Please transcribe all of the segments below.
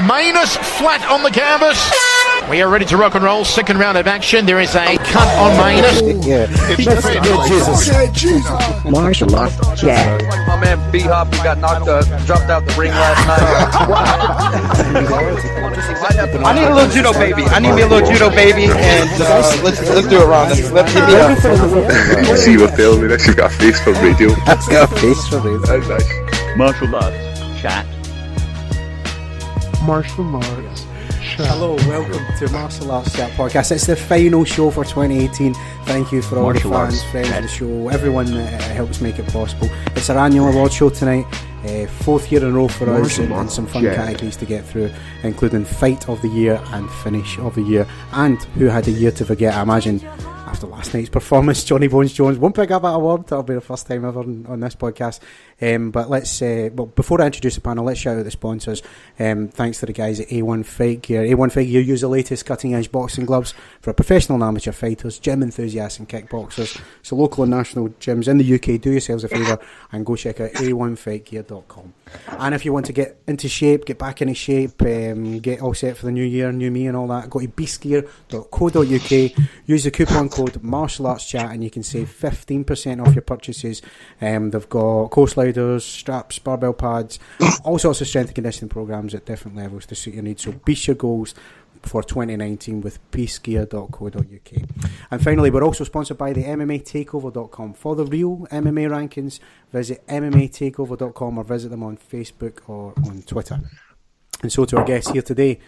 Manus flat on the canvas. We are ready to rock and roll. Second round of action. There is a cut on Manus. Jesus. Martial arts. Yeah. Like my man B-Hop, who got dropped out the ring last night. I need a little judo baby. I need me a little judo baby, and let's do it, Ron. Let's hit me up. I see you were filming. Actually got a face for radio. That's got a face for radio. That's nice. Martial arts. Chat. Martial arts. Hello, welcome to Martial Arts Chat Podcast. It's the final show for 2018. Thank you for all the fans, friends of the show, everyone that helps make it possible. It's our annual award show tonight, fourth year in a row for us, and some fun categories to get through, including Fight of the Year and Finish of the Year, and Who Had a Year to Forget. I imagine after last night's performance, Johnny Bones Jones won't pick up that award. That'll be the first time ever on this podcast. But let's, before I introduce the panel, let's shout out the sponsors. Thanks to the guys at A1 Fight Gear. A1 Fight Gear use the latest cutting edge boxing gloves for professional and amateur fighters, gym enthusiasts and kickboxers. So local and national gyms in the UK, do yourselves a favour and go check out a1fightgear.com. And if you want to get into shape, get back into shape, get all set for the new year, new me and all that, go to beastgear.co.uk, use the coupon code MartialArtsChat and you can save 15% off your purchases. They've got core sliders, straps, barbell pads, all sorts of strength and conditioning programs at different levels to suit your needs. So beast your goals for 2019 with beastgear.co.uk. And finally, we're also sponsored by the MMAtakeover.com. For the real MMA rankings, visit MMAtakeover.com or visit them on Facebook or on Twitter. And so to our guest here today,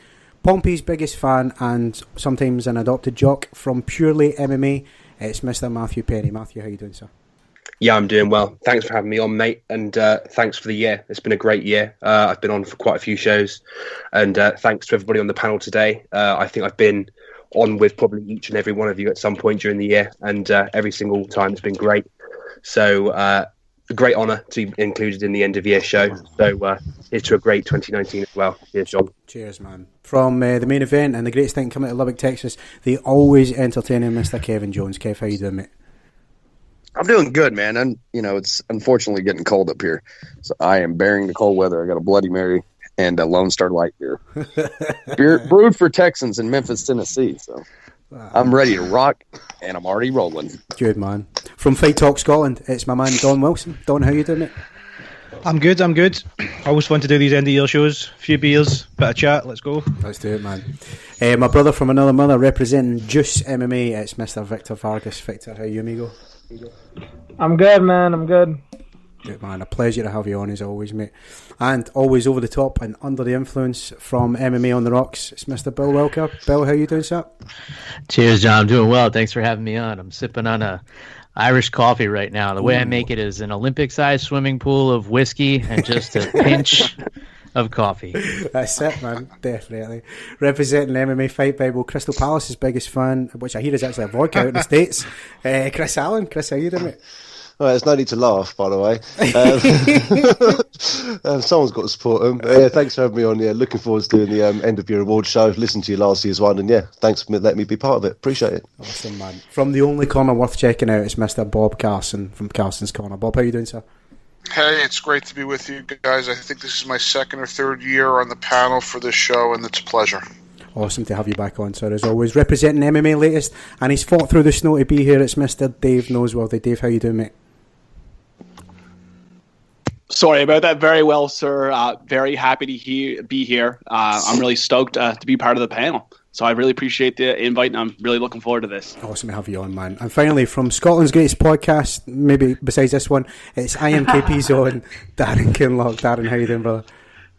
Pompey's biggest fan and sometimes an adopted jock from Purely MMA, it's Mr. Matthew Penny. Matthew, how you doing, sir? Yeah, I'm doing well. Thanks for having me on, mate, and thanks for the year. It's been a great year. I've been on for quite a few shows, and thanks to everybody on the panel today. I think I've been on with probably each and every one of you at some point during the year, and every single time has been great. So a great honour to be included in the end of year show. So here's to a great 2019 as well. Cheers, John. Cheers, man. From the main event and the greatest thing coming out of Lubbock, Texas, the always entertaining Mr. Kevin Jones. Kev, how you doing, mate? I'm doing good, man. And it's unfortunately getting cold up here, so I am bearing the cold weather. I got a Bloody Mary and a Lone Star Light beer, brewed for Texans in Memphis, Tennessee. So I'm ready to rock, and I'm already rolling. Good, man. From Fight Talk Scotland, it's my man Don Wilson. Don, how you doing, mate? I'm good. Always fun to do these end of year shows. A few beers, bit of chat. Let's go. Let's do it, man. My brother from another mother representing Juice MMA, it's Mr. Victor Vargas. Victor, how you, amigo? I'm good, man. I'm good. Good, man. A pleasure to have you on as always, mate. And always over the top and under the influence from MMA on the Rocks, it's Mr. Bill Welker. Bill, how you doing, sir? Cheers, John. I'm doing well. Thanks for having me on. I'm sipping on a Irish coffee right now. The way I make it is an Olympic-sized swimming pool of whiskey and just a pinch of coffee. That's it, man. Definitely. Representing MMA Fight Bible, Crystal Palace's biggest fan, which I hear is actually a vodka out in the States. Chris Allen. Chris, how you doing, mate? Well, there's no need to laugh, by the way. Someone's got to support them. Thanks for having me on. Yeah, looking forward to doing the end of year award show. Listen to your last year's one, and yeah, thanks for letting me be part of it. Appreciate it. Awesome, man. From the only corner worth checking out, it's Mr. Bob Carson from Carson's Corner. Bob, how you doing, sir? Hey, it's great to be with you guys. I think this is my second or third year on the panel for this show, and it's a pleasure. Awesome to have you back on, sir, as always. Representing MMA latest, and he's fought through the snow to be here. It's Mr. Dave Noseworthy. Dave, how you doing, mate? Sorry about that. Very well, sir. Very happy to be here. I'm really stoked to be part of the panel. So I really appreciate the invite, and I'm really looking forward to this. Awesome to have you on, man. And finally, from Scotland's greatest podcast, maybe besides this one, it's IMKP's own Darren Kinloch. Darren, how you doing, brother?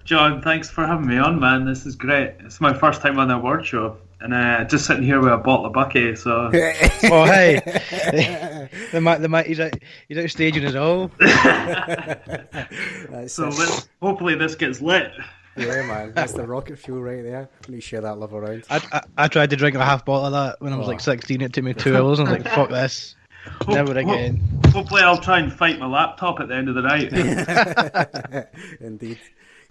John, thanks for having me on, man. This is great. It's my first time on the award show. And just sitting here with a bottle of Bucky, so... Oh, hey. He's out staging it all. So hopefully this gets lit. Yeah, man. That's the rocket fuel right there. Let me share that love around. I tried to drink a half bottle of that when I was like 16. It took me 2 hours. I was like, fuck this. Never again. Hopefully I'll try and fight my laptop at the end of the night. Indeed.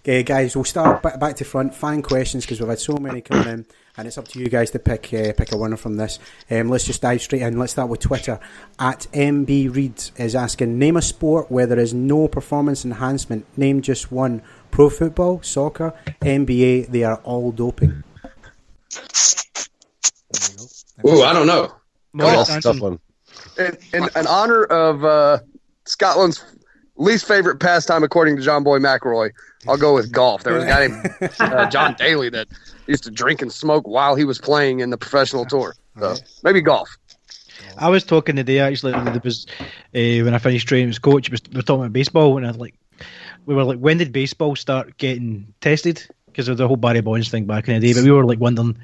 Okay, guys, we'll start back to front. Fan questions, because we've had so many coming in, and it's up to you guys to pick a winner from this. Let's just dive straight in. Let's start with Twitter. At MB Reed is asking, name a sport where there is no performance enhancement. Name just one. Pro football, soccer, NBA, they are all doping. Ooh, I don't know. That's a tough one. In honor of Scotland's least favorite pastime, according to John Boy McElroy, I'll go with golf. There was a guy named John Daly that used to drink and smoke while he was playing in the professional tour. So maybe golf. I was talking today actually. There was when I finished training as coach. We were talking about baseball, and we were like, when did baseball start getting tested? Because of the whole Barry Bonds thing back in the day. But we were like wondering,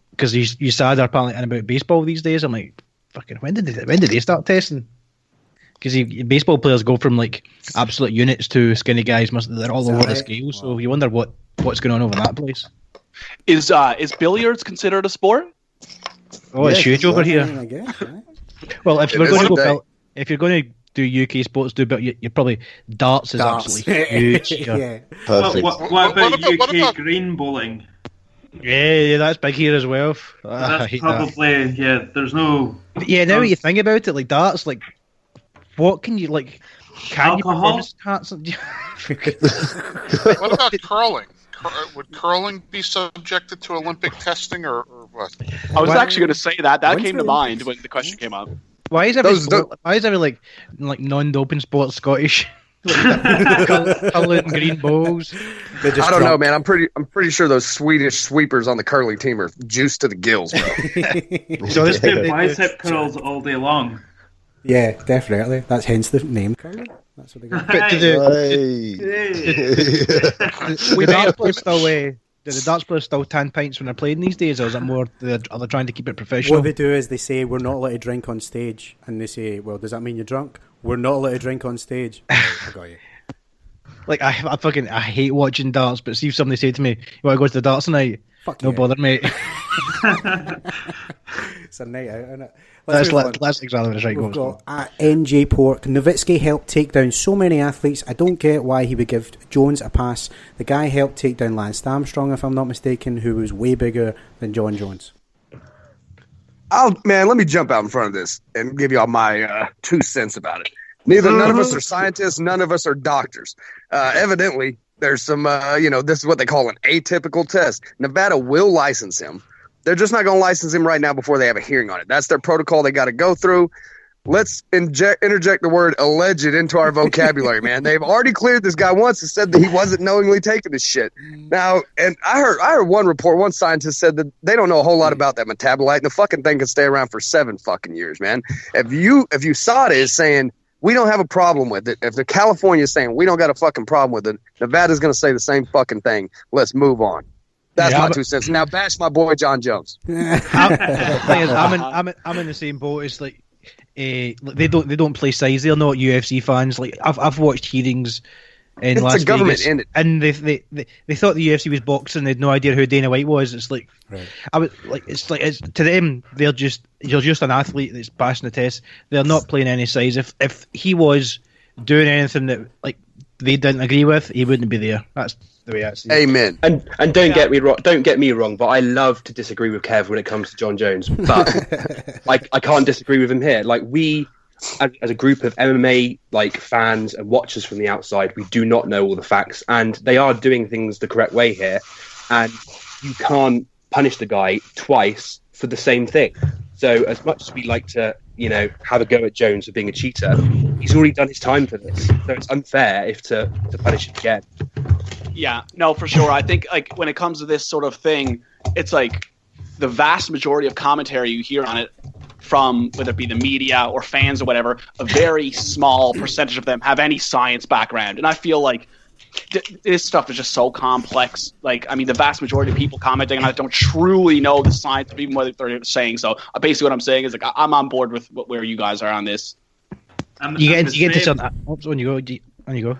because you sad are apparently about baseball these days. I'm like, fucking when did they start testing? Because baseball players go from like absolute units to skinny guys. They're all over the scale. So you wonder what's going on over that place. Is billiards considered a sport? Oh, it's huge over here. I guess, right? Well, if you're going to do UK sports, you're probably darts is absolutely huge. Yeah. What about UK green bowling? Yeah, that's big here as well. That's probably there's no. Yeah, now that you think about it, like darts, like what can you like? Can alcohol? You darts? What about curling? Would curling be subjected to Olympic testing or what? I was actually going to say that. That came to mind when the question came up. Why is every like non-doping sport Scottish? Curling green bowls. I don't know, man. I'm pretty sure those Swedish sweepers on the curling team are juiced to the gills, bro. So this bicep curls all day long. Yeah, definitely. That's hence the name curling. That's what they got. But do the darts players still 10 pints when they're playing these days, or is it more are they trying to keep it professional? What they do is they say we're not allowed to drink on stage, and they say, well, does that mean you're drunk? We're not allowed to drink on stage. I got you. Like I hate watching darts, but see if somebody said to me, "You want to go to the darts tonight?" Fuck no bother, mate. It's a night out, isn't it? That's exactly what it's right. We've got at NJ Pork. Nowitzki helped take down so many athletes. I don't get why he would give Jones a pass. The guy helped take down Lance Armstrong, if I'm not mistaken, who was way bigger than John Jones. Let me jump out in front of this and give y'all my 2 cents about it. None of us are scientists. None of us are doctors. Evidently, there's some, this is what they call an atypical test. Nevada will license him. They're just not going to license him right now before they have a hearing on it. That's their protocol they got to go through. Let's interject the word alleged into our vocabulary, man. They've already cleared this guy once and said that he wasn't knowingly taking this shit. Now, and I heard one report, one scientist said that they don't know a whole lot about that metabolite, and the fucking thing can stay around for 7 fucking years, man. If USADA is saying we don't have a problem with it, if the California is saying we don't got a fucking problem with it, Nevada's going to say the same fucking thing. Let's move on. That's my 2 cents. Now bash my boy John Jones. I'm in the same boat. It's like they don't play size. They're not UFC fans. Like I've watched hearings in Las Vegas, and they thought the UFC was boxing. They had no idea who Dana White was. It's like it's to them you're just an athlete that's passing the test. They're not playing any size. If he was doing anything that like they didn't agree with, he wouldn't be there. That's the way I see it. Amen. And don't get me wrong, but I love to disagree with Kev when it comes to John Jones. But I can't disagree with him here. Like we, as a group of MMA like fans and watchers from the outside, we do not know all the facts, and they are doing things the correct way here. And you can't punish the guy twice for the same thing. So as much as we like to, have a go at Jones for being a cheater, he's already done his time for this. So it's unfair to punish him again. Yeah, no, for sure. I think like when it comes to this sort of thing, it's like the vast majority of commentary you hear on it from whether it be the media or fans or whatever, a very small percentage of them have any science background. And I feel like this stuff is just so complex. Like, I mean, the vast majority of people commenting on it don't truly know the science of even what they're saying. So basically what I'm saying is like I'm on board with where you guys are on this. You get into something. When you go.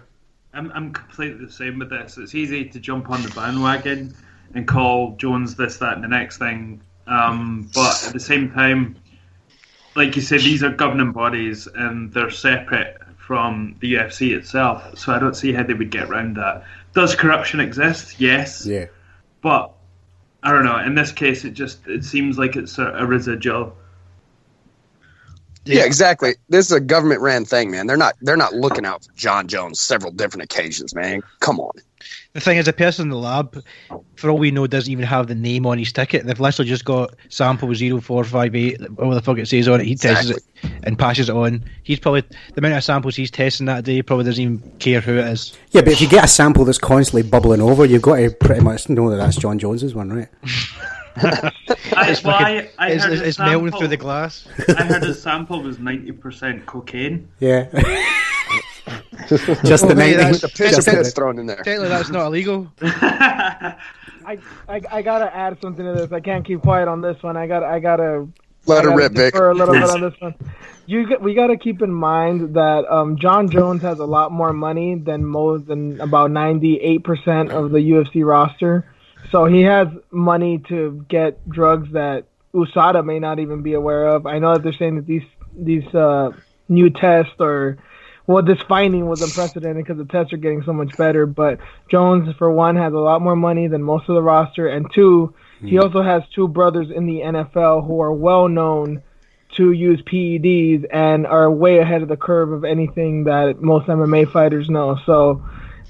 I'm completely the same with this. It's easy to jump on the bandwagon and call Jones this, that, and the next thing. But at the same time, like you said, these are governing bodies and they're separate from the UFC itself. So I don't see how they would get around that. Does corruption exist? Yes. Yeah. But I don't know. In this case, it seems like it's a residual. Yeah, exactly. This is a government-ran thing, man. They're not looking out for John Jones several different occasions, man. Come on. The thing is, a person in the lab, for all we know, doesn't even have the name on his ticket. They've literally just got sample 0458, whatever the fuck it says on it. He tests it and passes it on. He's probably, the amount of samples he's testing that day, probably doesn't even care who it is. Yeah, but if you get a sample that's constantly bubbling over, you've got to pretty much know that that's John Jones's one, right? It's melting through the glass. I heard his sample was 90% cocaine. Yeah. Just the name. With the piss thrown in there. Technically, that's not illegal. I gotta add something to this. I can't keep quiet on this one. I gotta let her rip, Vic. For a little bit on this one. We gotta keep in mind that John Jones has a lot more money than about 98% of the UFC roster. So he has money to get drugs that USADA may not even be aware of. I know that they're saying that these new tests this finding was unprecedented because the tests are getting so much better. But Jones, for one, has a lot more money than most of the roster. And two, he also has two brothers in the NFL who are well known to use PEDs and are way ahead of the curve of anything that most MMA fighters know. So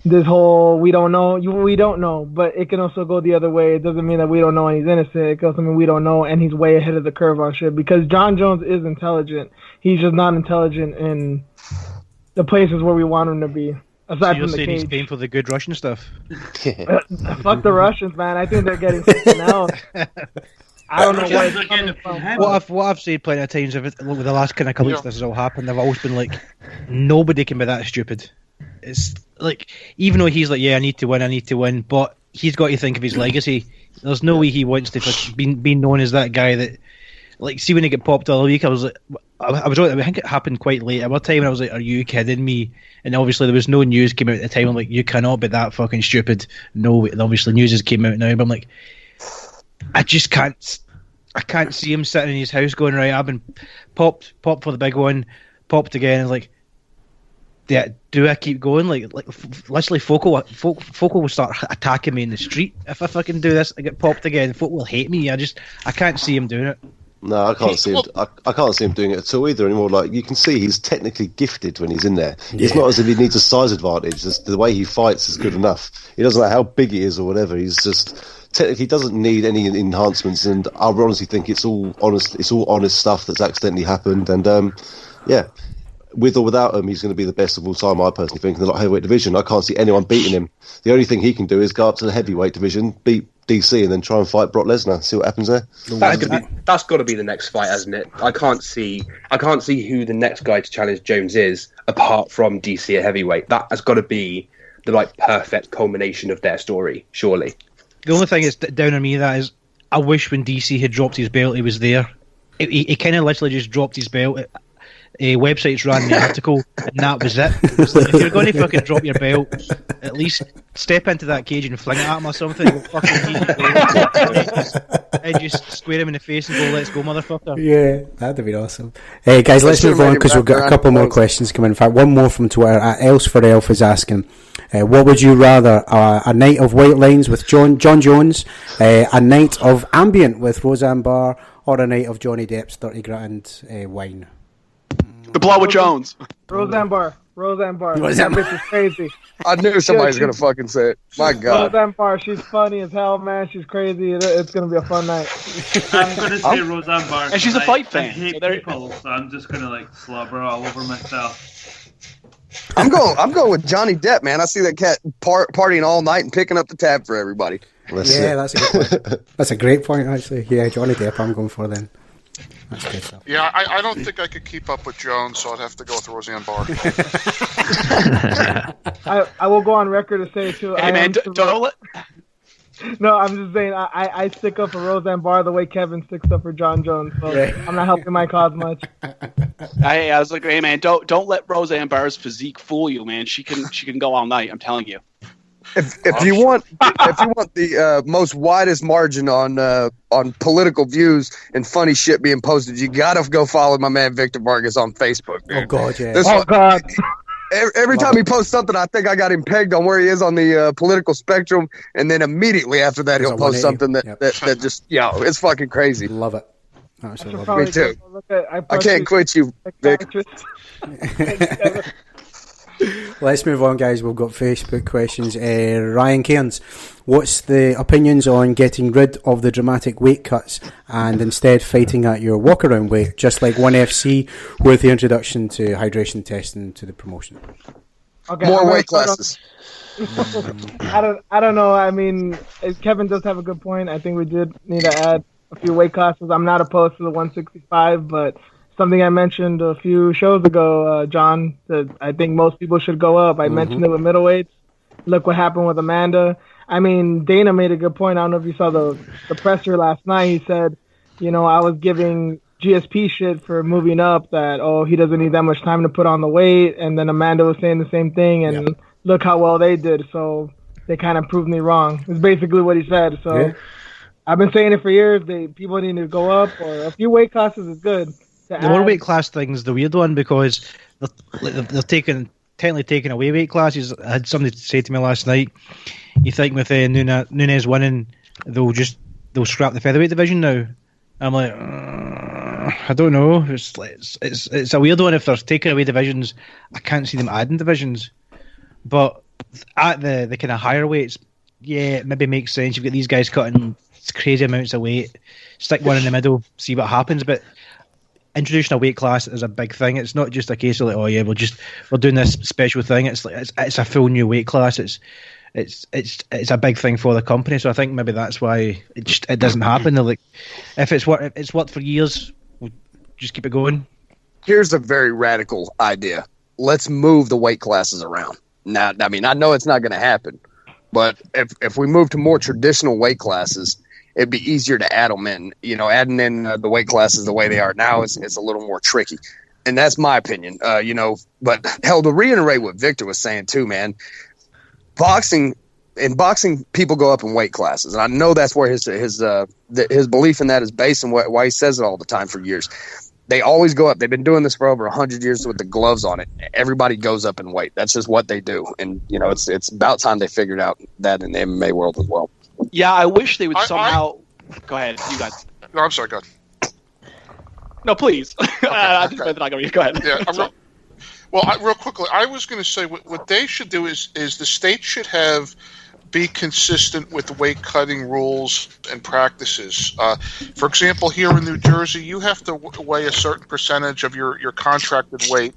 this whole we don't know, but it can also go the other way. It doesn't mean that we don't know and he's innocent. It also means we don't know and he's way ahead of the curve on shit. Because John Jones is intelligent. He's just not intelligent in the places where we want him to be. Aside from the cage. He's paying for the good Russian stuff. Fuck the Russians, man. I think they're getting something else. I don't know what I've said plenty of times over the last kind of couple weeks this has all happened. I've always been like, nobody can be that stupid. It's like, even though he's like, yeah, I need to win, but he's got to think of his legacy. There's no way he wants to be known as that guy that, like, see when he get popped all the week, I was like, I think it happened quite late at one time, and I was like, are you kidding me? And obviously there was no news came out at the time. I'm like, you cannot be that fucking stupid. No, obviously news has came out now, but I'm like, I just can't see him sitting in his house going, right, I've been popped for the big one, popped again, and like, yeah, do I keep going? Like literally, Focal will start attacking me in the street if I fucking do this. I get popped again. Folk will hate me. I can't see him doing it. No, I can't see him. I can't see him doing it at all either anymore. Like, you can see he's technically gifted when he's in there. Yeah. It's not as if he needs a size advantage. Just the way he fights is good enough. He doesn't know how big he is or whatever. He's just technically doesn't need any enhancements. And I honestly think it's all honest. It's all honest stuff that's accidentally happened. And yeah. With or without him, he's going to be the best of all time, I personally think, in the light heavyweight division. I can't see anyone beating him. The only thing he can do is go up to the heavyweight division, beat DC, and then try and fight Brock Lesnar. See what happens there. That's got to be the next fight, hasn't it? I can't see who the next guy to challenge Jones is, apart from DC at heavyweight. That has got to be the perfect culmination of their story, surely. The only thing that's down on me that is, I wish when DC had dropped his belt, he was there. He kind of literally just dropped his belt. Websites ran the article, and that was it. It was like, if you're going to fucking drop your belt, at least step into that cage and fling it at him or something. And just square him in the face and go, let's go, motherfucker. Yeah, that'd be awesome. Hey guys, let's move on because we've got a couple more questions coming. In fact, one more from Twitter. Else for Elf is asking, what would you rather, a night of white lines with John Jones, a night of ambient with Roseanne Barr, or a night of Johnny Depp's 30 grand wine? The Blood with Jones. Roseanne Barr. That bitch is crazy. I knew somebody was going to fucking say it. My God. Roseanne Barr, she's funny as hell, man. She's crazy. It's going to be a fun night. I'm going to say Roseanne Barr. And she's a fight fan. I hate people, so I'm just going to slobber all over myself. I'm going with Johnny Depp, man. I see that cat partying all night and picking up the tab for everybody. That's a good point. That's a great point, actually. Yeah, Johnny Depp I'm going for then. That's good stuff. Yeah, I don't think I could keep up with Jones, so I'd have to go with Roseanne Barr. I will go on record to say, too. Hey, man, don't let... No, I'm just saying, I stick up for Roseanne Barr the way Kevin sticks up for John Jones, so I'm not helping my cause much. I was like, hey, man, don't let Roseanne Barr's physique fool you, man. She can go all night, I'm telling you. If you want the most widest margin on political views and funny shit being posted, you gotta go follow my man Victor Vargas on Facebook. Dude. Oh God, yeah. God. Every time he posts something, I think I got him pegged on where he is on the political spectrum, and then immediately after that, he'll post something that just it's fucking crazy. Love it. Absolutely. Me too. I can't quit you, Vic. Let's move on, guys. We've got Facebook questions. Ryan Cairns, what's the opinions on getting rid of the dramatic weight cuts and instead fighting at your walk-around weight, just like ONE FC with the introduction to hydration testing to the promotion? Okay, more weight classes. I don't know. I mean, Kevin does have a good point. I think we did need to add a few weight classes. I'm not opposed to the 165, but something I mentioned a few shows ago, John, that I think most people should go up. I mentioned it with middleweights. Look what happened with Amanda. I mean, Dana made a good point. I don't know if you saw the presser last night. He said, I was giving GSP shit for moving up, that, he doesn't need that much time to put on the weight. And then Amanda was saying the same thing, and look how well they did. So they kind of proved me wrong. It's basically what he said. So I've been saying it for years. People need to go up, or a few weight classes is good. The lower weight class thing is the weird one, because they're technically taking away weight classes. I had somebody say to me last night, you think with Nunes winning, they'll scrap the featherweight division now? I'm like, I don't know. It's a weird one. If they're taking away divisions, I can't see them adding divisions. But at the kind of higher weights, it maybe makes sense. You've got these guys cutting crazy amounts of weight, stick one in the middle, see what happens. But introducing a weight class is a big thing. It's not just a case of like, we're doing this special thing. It's like it's a full new weight class. It's a big thing for the company. So I think maybe that's why it doesn't happen. They're like, if it's worked for years, we'll just keep it going. Here's a very radical idea. Let's move the weight classes around. Now, I mean, I know it's not going to happen, but if we move to more traditional weight classes, it'd be easier to add them in. Adding in the weight classes the way they are now is a little more tricky. And that's my opinion. But hell, to reiterate what Victor was saying too, man, boxing, people go up in weight classes. And I know that's where his belief in that is based on why he says it all the time for years. They always go up. They've been doing this for over 100 years with the gloves on it. Everybody goes up in weight. That's just what they do. And, it's about time they figured out that in the MMA world as well. Yeah, I wish they would somehow. Go ahead, you guys. No, I'm sorry. Go ahead. No, please. Okay, Go ahead. Yeah. Real quickly, I was going to say what they should do is the state should be consistent with the weight cutting rules and practices. For example, here in New Jersey, you have to weigh a certain percentage of your contracted weight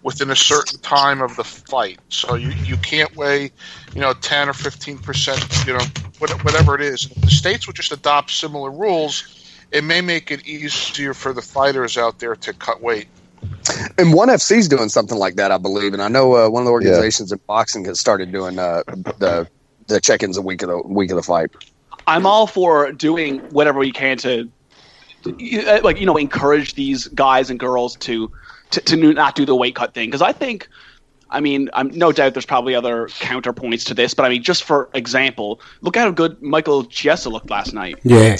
within a certain time of the fight. So you can't weigh 10 or 15%, whatever it is. If the states would just adopt similar rules, it may make it easier for the fighters out there to cut weight. And ONE FC's doing something like that, I believe. And I know one of the organizations in boxing has started doing the check-ins a week of the fight. I'm all for doing whatever we can to encourage these guys and girls to not do the weight cut thing, because I'm no doubt there's probably other counterpoints to this, but I mean, just for example, look at how good Michael Chiesa looked last night. Yeah.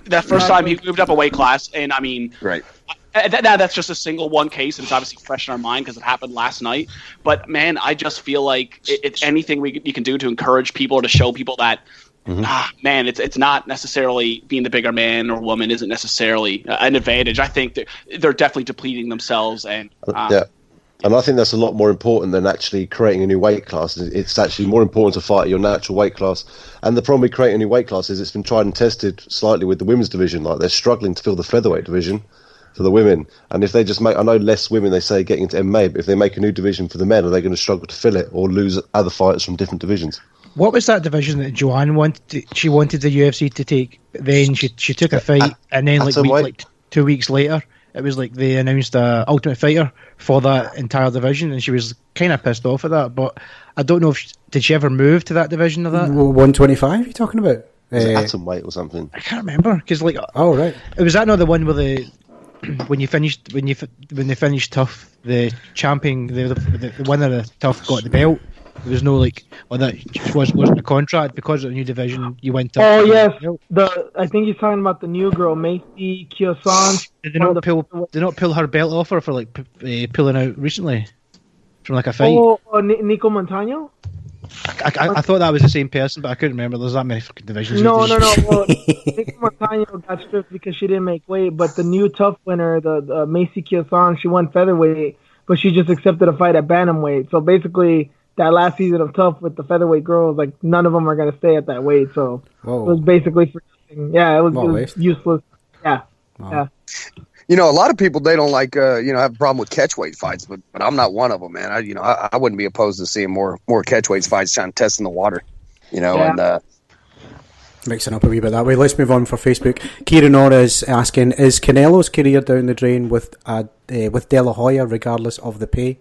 That first time he moved up a weight class, and I mean, right. That's just a single one case, and it's obviously fresh in our mind because it happened last night. But man, I just feel like it's anything you can do to encourage people or to show people that, it's not necessarily being the bigger man or woman isn't necessarily an advantage. I think they're definitely depleting themselves, and And I think that's a lot more important than actually creating a new weight class. It's actually more important to fight at your natural weight class. And the problem with creating a new weight class is it's been tried and tested slightly with the women's division. Like, they're struggling to fill the featherweight division for the women. And if they just make, I know less women, they say, getting into MMA, but if they make a new division for the men, are they going to struggle to fill it or lose other fighters from different divisions? What was that division that Joanne wanted? She wanted the UFC to take. Then she took a fight, and then 2 weeks later, it was like they announced a Ultimate Fighter for that entire division, and she was kind of pissed off at that. But I don't know if did she ever move to that division of that 125? You talking about? Was it atomweight or something? I can't remember because right. It was that not the one where when they finished Tough, the champion, the winner of Tough got the belt. There was no that wasn't a contract because of the new division. You went to. Oh yes, I think he's talking about the new girl, Macy Kyosan. Did they not pull her belt off her for pulling out recently from a fight? Oh, Nico Montano. I thought that was the same person, but I couldn't remember. There's that many fucking divisions. No. Well, Nico Montano got stripped because she didn't make weight, but the new Tough winner, the Macy Kyosan, she won featherweight. but she just accepted a fight at bantamweight. So basically, that last season of Tough with the featherweight girls, like none of them are going to stay at that weight. So it was basically for nothing. Yeah, it was useless. Yeah, yeah. You know, a lot of people, they don't like, have a problem with catchweight fights, but I'm not one of them, man. I wouldn't be opposed to seeing more catchweight fights trying to test in the water, and mixing up a wee bit that way. Let's move on for Facebook. Kieran Ora is asking, is Canelo's career down the drain with De La Hoya, regardless of the pay?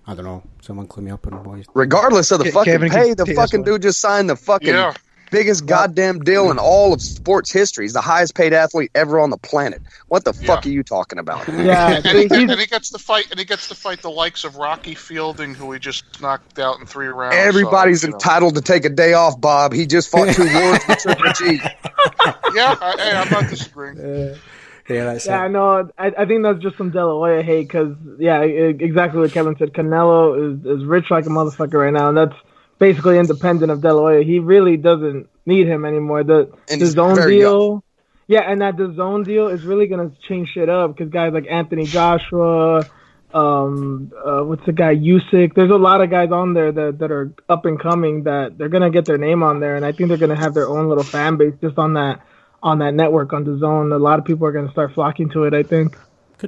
I don't know. Someone clue me up on why. Regardless of the fucking pay, the fucking dude just signed the fucking biggest goddamn deal in all of sports history. He's the highest paid athlete ever on the planet. What the fuck are you talking about? Yeah, and he gets to fight the likes of Rocky Fielding, who he just knocked out in 3 rounds. Everybody's entitled to take a day off, Bob. He just fought 2 wars with Triple G. Yeah, I'm not disagreeing. I know. I think that's just some De La Hoya hate because, exactly what Kevin said. Canelo is rich like a motherfucker right now, and that's basically independent of De La Hoya. He really doesn't need him anymore. The zone deal, and that the zone deal is really gonna change shit up because guys like Anthony Joshua, what's the guy Usyk? There's a lot of guys on there that are up and coming that they're gonna get their name on there, and I think they're gonna have their own little fan base just on that network on the zone. A lot of people are gonna start flocking to it, I think.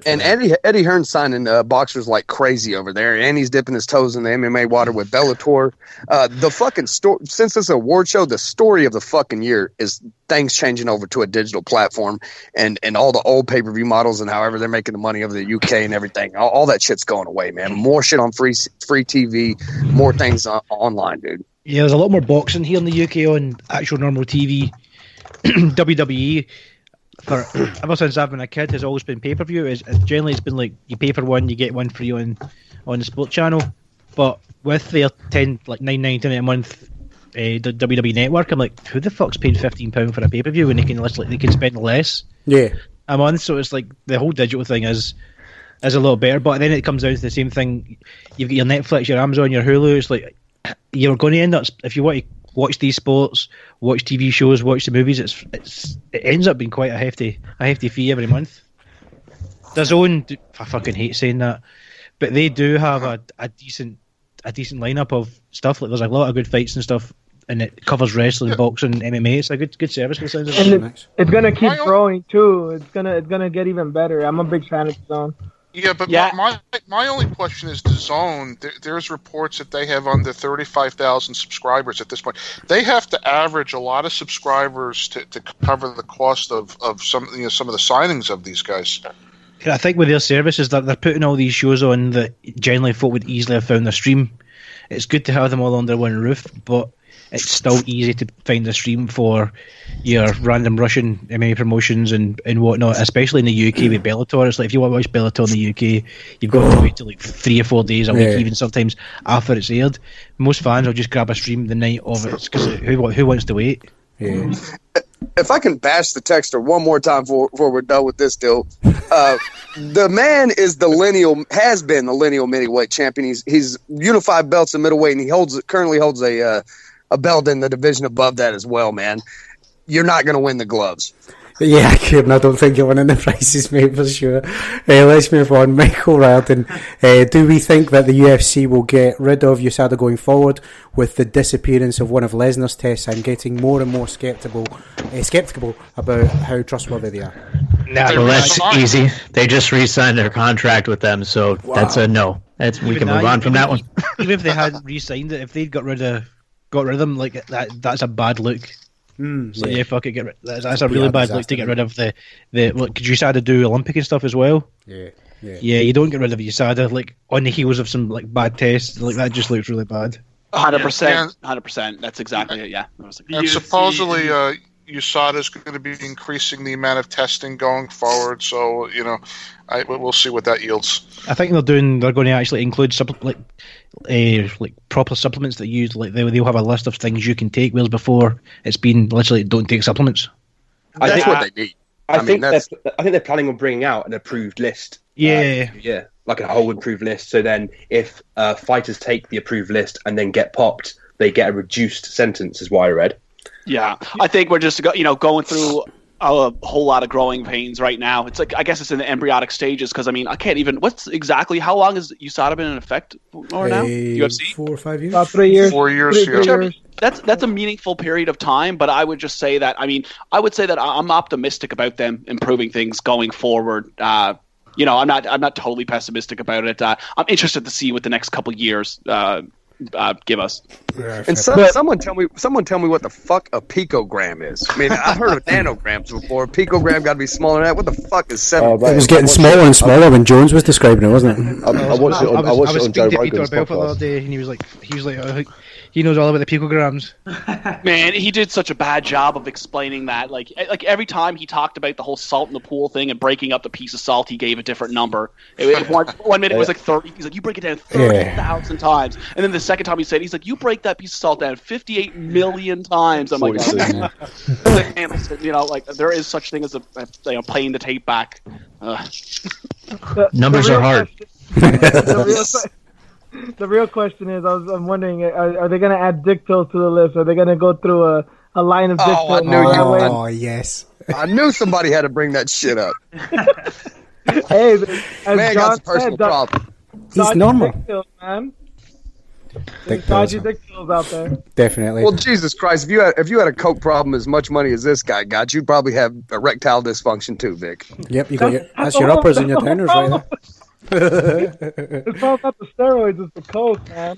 And Eddie Hearn's signing boxers like crazy over there, and he's dipping his toes in the MMA water with Bellator. The fucking story, since it's an award show, the story of the fucking year is things changing over to a digital platform, and all the old pay-per-view models and however they're making the money over the UK and everything. All that shit's going away, man. More shit on free TV, more things online, dude. Yeah, there's a lot more boxing here in the UK on actual normal TV. WWE. Ever since I've been a kid, has always been pay-per-view. Generally, it's been like you pay for one, you get one free on the Sport Channel. But with their $9.99 a month, the WWE Network, I'm like, who the fuck's paying £15 for a pay-per-view when they can spend less a month? So it's like the whole digital thing is a little better. But then it comes down to the same thing. You've got your Netflix, your Amazon, your Hulu. It's like you're going to end up, if you want to watch these sports, watch TV shows, watch the movies, it ends up being quite a hefty fee every month. DAZN, I fucking hate saying that, but they do have a decent lineup of stuff. Like there's a lot of good fights and stuff, and it covers wrestling, boxing, MMA. It's a good service. It's gonna keep growing too. It's gonna get even better. I'm a big fan of DAZN. Yeah, but my only question is DAZN. There's reports that they have under 35,000 subscribers at this point. They have to average a lot of subscribers to cover the cost of some of the signings of these guys. I think with their services that they're putting all these shows on that generally folk would easily have found their stream. It's good to have them all under one roof, but it's still easy to find a stream for your random Russian MMA promotions and whatnot, especially in the UK with Bellator. It's like if you want to watch Bellator in the UK, you've got to wait till like 3 or 4 days a week, even sometimes after it's aired. Most fans will just grab a stream the night of it because who wants to wait? Yeah. If I can bash the texter one more time before we're done with this deal, the man has been the lineal middleweight champion. He's unified belts in middleweight, and he currently holds a belt in the division above that as well, man. You're not going to win the gloves. Yeah, Kieran, I don't think you're winning the prizes, mate, for sure. Let's move on. Michael Riordan, do we think that the UFC will get rid of USADA going forward with the disappearance of one of Lesnar's tests? I'm getting more and more skeptical about how trustworthy they are. Well, that's easy. They just re-signed their contract with them, so that's a no. We can move on from that one. Even if they hadn't re-signed it, if they'd got rid of them, like that's a bad look. Fuck it, that's a really bad look to get rid of the look. Could USADA do Olympic and stuff as well? Yeah. You don't get rid of USADA like on the heels of some like bad tests. Like that just looks really bad. 100%. That's exactly it. Yeah. And supposedly, USADA is going to be increasing the amount of testing going forward. So we'll see what that yields. I think they're going to actually include proper supplements that use they'll have a list of things you can take. Whereas before it's been literally don't take supplements. That's what they need. I think they're planning on bringing out an approved list. Yeah, like a whole approved list. So then, if fighters take the approved list and then get popped, they get a reduced sentence, is what I read. Yeah, I think we're just going through a whole lot of growing pains right now. It's like, I guess it's in the embryonic stages because, I mean, I can't even. How long has USADA been in effect for now? UFC? 4 or 5 years? About 3 years. 4 years, Three years. That's a meaningful period of time, but I would just say that, I would say that I'm optimistic about them improving things going forward. I'm not totally pessimistic about it. I'm interested to see what the next couple years give us. And someone tell me what the fuck a picogram is. I mean, I've heard of nanograms before. Picogram got to be smaller than that. What the fuck is 7? It was getting smaller and smaller when Jones was describing it, wasn't it? I watched it on Joe Rogan's the other day, and he was like, he knows all about the picograms. Man, he did such a bad job of explaining that. Like every time he talked about the whole salt in the pool thing and breaking up the piece of salt, he gave a different number. One minute it was like 30. He's like, you break it down 30,000 times, and then the second time he said, he's like, you break that piece of salt down 58 million times. I'm like, there is such thing as playing the tape back. Numbers are hard. The real question is, I'm wondering, are they going to add dick pills to the list? Are they going to go through a line of dick pills? I knew you. Oh, yes. I knew somebody had to bring that shit up. Hey, as man, John got some personal problem. He's normal. Dick pills, man. Dodgy dick pills out there. Definitely. Well, Jesus Christ, if you had a coke problem as much money as this guy got, you'd probably have erectile dysfunction too, Vic. Yep, that's your uppers and your downers right there. It's all about the steroids. It's the coke, man.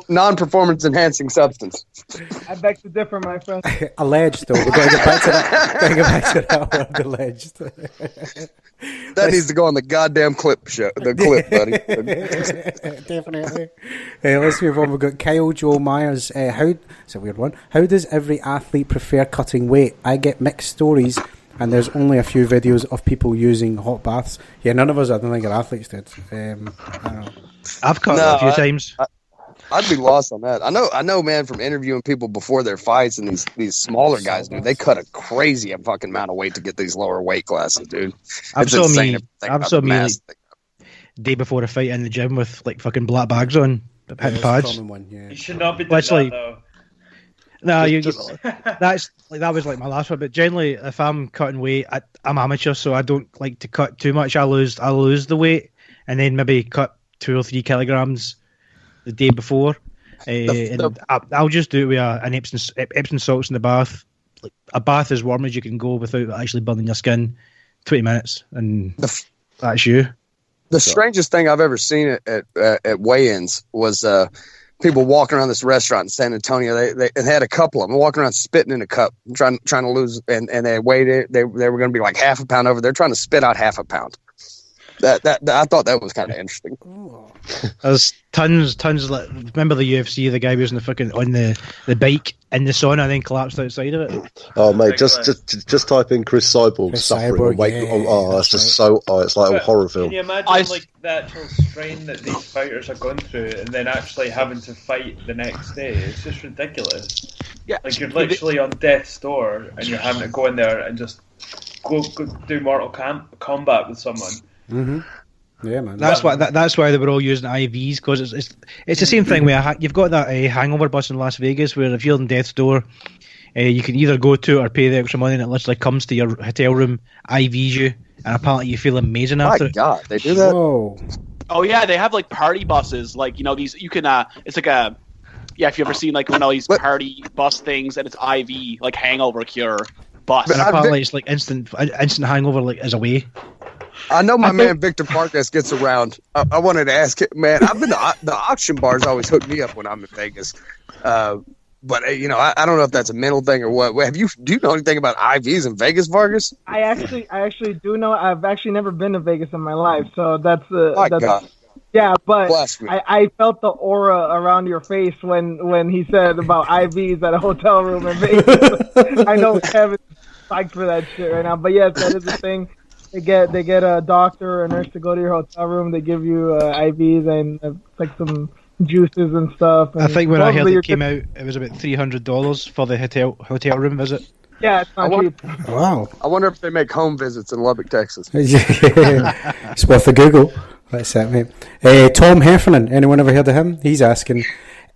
Non-performance enhancing substance. I beg to differ, my friend. Alleged, though. We've got to get back to that. Got to get back to that word, alleged. That needs to go on the goddamn clip show. The clip, buddy. Definitely. Let's move on. We've got Kyle Joe Myers. It's a weird one. How does every athlete prefer cutting weight? I get mixed stories. And there's only a few videos of people using hot baths. Yeah, none of us, I don't think, are athletes, did. I don't know. I've cut it a few times. I'd be lost on that. I know, man, from interviewing people before their fights, and these smaller guys, dude, they cut a crazy fucking amount of weight to get these lower weight classes, dude. I've saw me day before a fight in the gym with like fucking black bags on, hitting pads. You should not be doing that, though. No, that was like my last one. But generally, if I'm cutting weight, I'm amateur, so I don't like to cut too much. I lose the weight, and then maybe cut 2 or 3 kilograms the day before. And I'll just do it with an Epsom salts in the bath. Like, a bath as warm as you can go without actually burning your skin. 20 minutes, and that's you. The strangest thing I've ever seen at weigh-ins was people walking around this restaurant in San Antonio. They had a couple of them walking around spitting in a cup, trying to lose, and they weighed it. They were going to be like half a pound over. They're trying to spit out half a pound. That I thought that was kind of interesting. There's tons. Like, remember the UFC? The guy was on the bike in the sauna and then collapsed outside of it. Oh mate, just type in Chris Cyborg suffering and weight. That's just so. It's like a horror film. Can you imagine the actual strain that these fighters are going through, and then actually having to fight the next day? It's just ridiculous. Yeah, like you're literally on death's door, and you're having to go in there and just go do Mortal Kombat with someone. Mm-hmm. Yeah, man. That's why they were all using IVs, because it's the same thing where you've got that hangover bus in Las Vegas where if you're on death's door, you can either go to or pay the extra money, and it literally comes to your hotel room, IVs you, and apparently you feel amazing after. My God, they do that? Whoa. Oh yeah, they have like party buses, like these. You can it's like a if you ever seen like one of these party bus things, and it's IV like hangover cure bus. And apparently it's like instant hangover like as a way. I know my man Victor Vargas gets around. I wanted to ask him, man. I've been the auction bars always hook me up when I'm in Vegas, but I don't know if that's a mental thing or what. Do you know anything about IVs in Vegas, Vargas? I actually do know. I've actually never been to Vegas in my life, so that's God. Yeah, but I felt the aura around your face when he said about IVs at a hotel room in Vegas. I know Kevin's psyched for that shit right now, but yes, that is a thing. They get a doctor or a nurse to go to your hotel room. They give you IVs and like some juices and stuff. And I think when I heard it came out, it was about $300 for the hotel room visit. Yeah, it's not cheap. Wow. I wonder if they make home visits in Lubbock, Texas. It's worth a Google. That's it, mate. Tom Heffernan. Anyone ever heard of him? He's asking,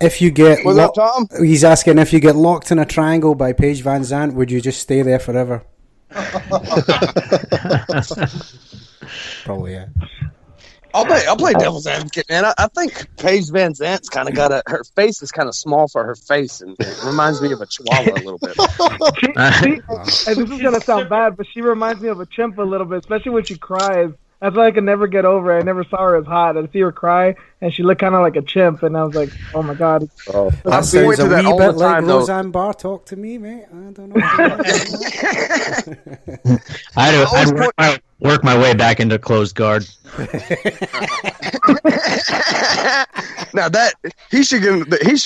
If you get What's up, Tom? He's asking if you get locked in a triangle by Paige Van Zandt, would you just stay there forever? Probably, yeah. I'll play devil's advocate, man. I think Paige Van Zandt's kind of got her face is kind of small for her face, and it reminds me of a chihuahua a little bit. And this is gonna sound bad, but she reminds me of a chimp a little bit, especially when she cries. That's why I could never get over it. I never saw her as hot. I'd see her cry, and she looked kind of like a chimp, and I was like, oh my god. That sounds a wee bit like Roseanne Barr. Talk to me, mate. I don't know. I'd work my way back into closed guard. Now that he should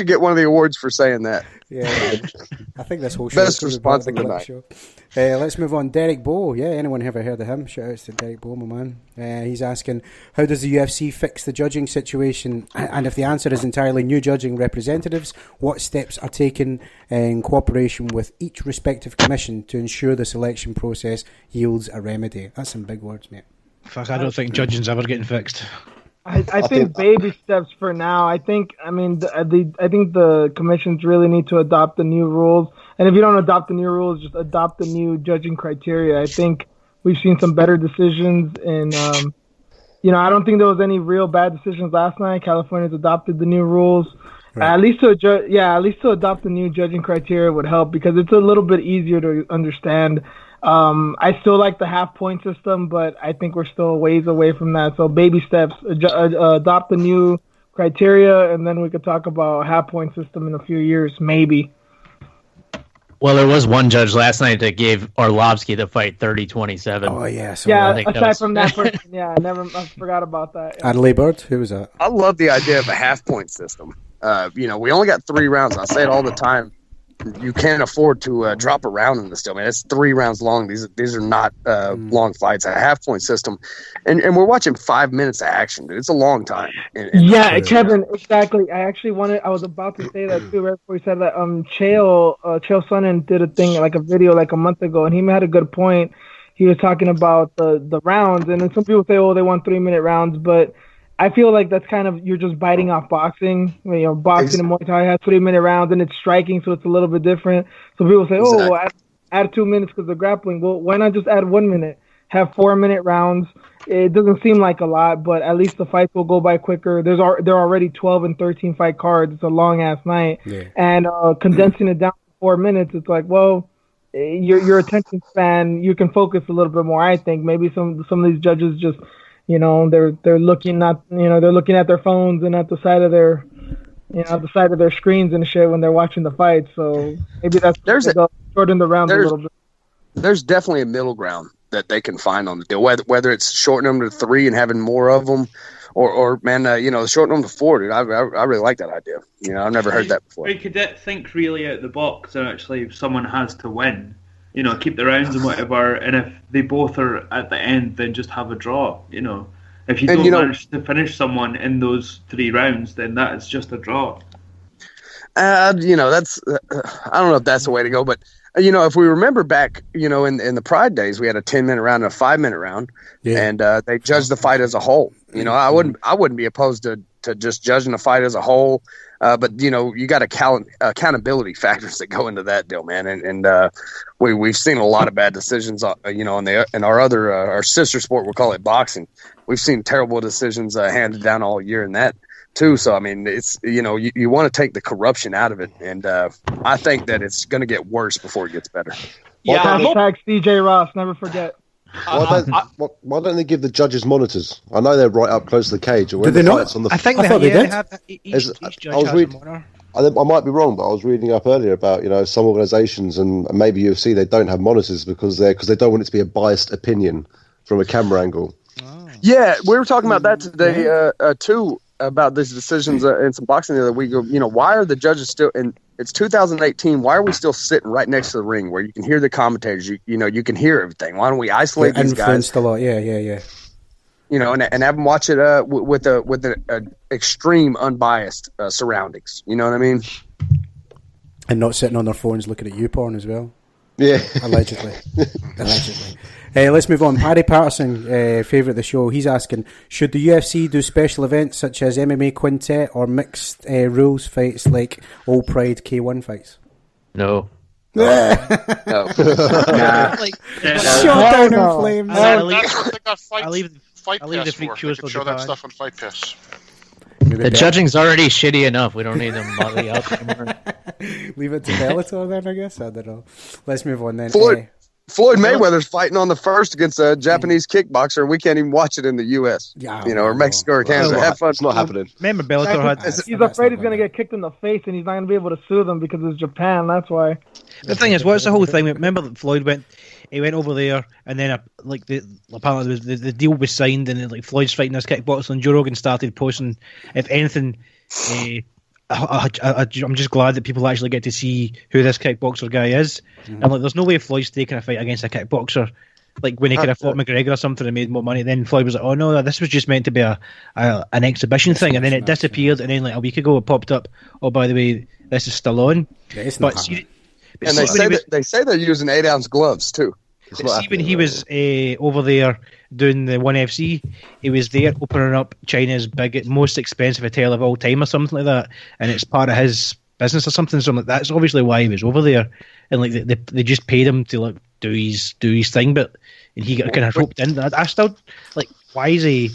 get one of the awards for saying that. Yeah, I think this whole show best response of the night. Let's move on. Derek Bowe. Yeah, anyone ever heard of him? Shout outs to Derek Bowe, my man. He's asking, how does the UFC fix the judging situation? And if the answer is entirely new judging representatives, what steps are taken in cooperation with each respective commission to ensure the selection process yields a remedy? That's some big words, mate. Fuck, I don't think judging's ever getting fixed. I think baby steps for now. I think the commissions really need to adopt the new rules. And if you don't adopt the new rules, just adopt the new judging criteria. I think we've seen some better decisions in, I don't think there was any real bad decisions last night. California's adopted the new rules. Right. At least to adopt the new judging criteria would help because it's a little bit easier to understand. I still like the half-point system, but I think we're still a ways away from that. So baby steps, adopt the new criteria, and then we could talk about half-point system in a few years, maybe. Well, there was one judge last night that gave Arlovsky the fight 30-27. Oh, yeah. So aside from that person, I forgot about that. Yeah. Adley Bird, who was that? I love the idea of a half-point system. We only got 3 rounds. I say it all the time. You can't afford to drop a round in this deal, man. It's 3 rounds long. These are not long fights. A half-point system, and we're watching 5 minutes of action, dude. It's a long time. Kevin, exactly. I was about to say that too right before you said that. Chael Sonnen did a thing, like a video, like a month ago, and he had a good point. He was talking about the rounds, and then some people say, oh, they want 3-minute rounds, but I feel like that's kind of, you're just biting off boxing. Boxing and Muay Thai has 3-minute rounds, and it's striking, so it's a little bit different. So people say, add 2 minutes because of grappling. Well, why not just add 1 minute? Have 4-minute rounds. It doesn't seem like a lot, but at least the fights will go by quicker. There are already 12 and 13 fight cards. It's a long-ass night. Yeah. And condensing it down to 4 minutes, it's like, well, your attention span, you can focus a little bit more, I think. Maybe some of these judges just... they're looking at their phones and at the side of their screens and shit when they're watching the fight. So maybe that's shorten the rounds a little bit. There's definitely a middle ground that they can find on the deal, whether it's shortening them to 3 and having more of them, or shortening them to 4. Dude, I really like that idea. I've never heard that before. We could think really out the box, and actually, if someone has to win, keep the rounds and whatever, and if they both are at the end, then just have a draw. If you don't manage to finish someone in those 3 rounds, then that is just a draw. That's I don't know if that's the way to go, but if we remember back, in the Pride days, we had a 10-minute round and a 5-minute round, and they judged the fight as a whole. I wouldn't be opposed to just judging the fight as a whole. But you got accountability factors that go into that deal, man, and we've seen a lot of bad decisions, in our other our sister sport, we'll call it boxing. We've seen terrible decisions handed down all year in that too. So I mean, it's you want to take the corruption out of it, and I think that it's going to get worse before it gets better. Yeah, hashtag CJ Ross, never forget. Why don't they give the judges monitors? I know they're right up close to the cage. Or did they not? I think they did. Each judge has a monitor. I might be wrong, but I was reading up earlier about some organisations and maybe UFC, they don't have monitors because they don't want it to be a biased opinion from a camera angle. Oh. Yeah, we were talking about that today too, about these decisions in some boxing the other week. Why are the judges still in? It's 2018. Why are we still sitting right next to the ring where you can hear the commentators? You can hear everything. Why don't we isolate these guys? Influenced a lot. Yeah. And have them watch it with an extreme unbiased surroundings. You know what I mean? And not sitting on their phones looking at YouPorn as well. Yeah. Allegedly. Let's move on. Paddy Patterson, favourite of the show, he's asking, should the UFC do special events such as MMA Quintet or mixed rules fights like All Pride K1 fights? No. No. Shut down in flames. That's what they got Fight leave the Pass freak for. shows They can for show that Japan. stuff on Fight Pass. The judging's already shitty enough. We don't need them muddling up anymore. Leave it to Bellator then, I guess. I don't know. Let's move on then. Floyd Mayweather's fighting on the first against a Japanese kickboxer. We can't even watch it in the U.S. Or Mexico or Canada. Have fun. It's not happening. Remember, Bellator had. He's afraid he's going to get kicked in the face, and he's not going to be able to sue them because it's Japan. That's why. The thing is, what's the whole thing? Remember that Floyd went over there, and then apparently the deal was signed, and like Floyd's fighting this kickboxer, and Joe Rogan started posting, if anything. I'm just glad that people actually get to see who this kickboxer guy is. Mm-hmm. And like, there's no way Floyd's taking a fight against a kickboxer. Like when he could have fought McGregor or something and made more money, then Floyd was like, "Oh no, this was just meant to be an exhibition thing," and then it disappeared. And then like a week ago, it popped up. Oh, by the way, this is still on. They say they're using 8-ounce gloves too. See, when he was over there doing the ONE FC, he was there opening up China's most expensive hotel of all time or something like that, and it's part of his business or something. So that's obviously why he was over there, and like they just paid him to like do his thing, but and he got kind of roped in. I still like, why is he?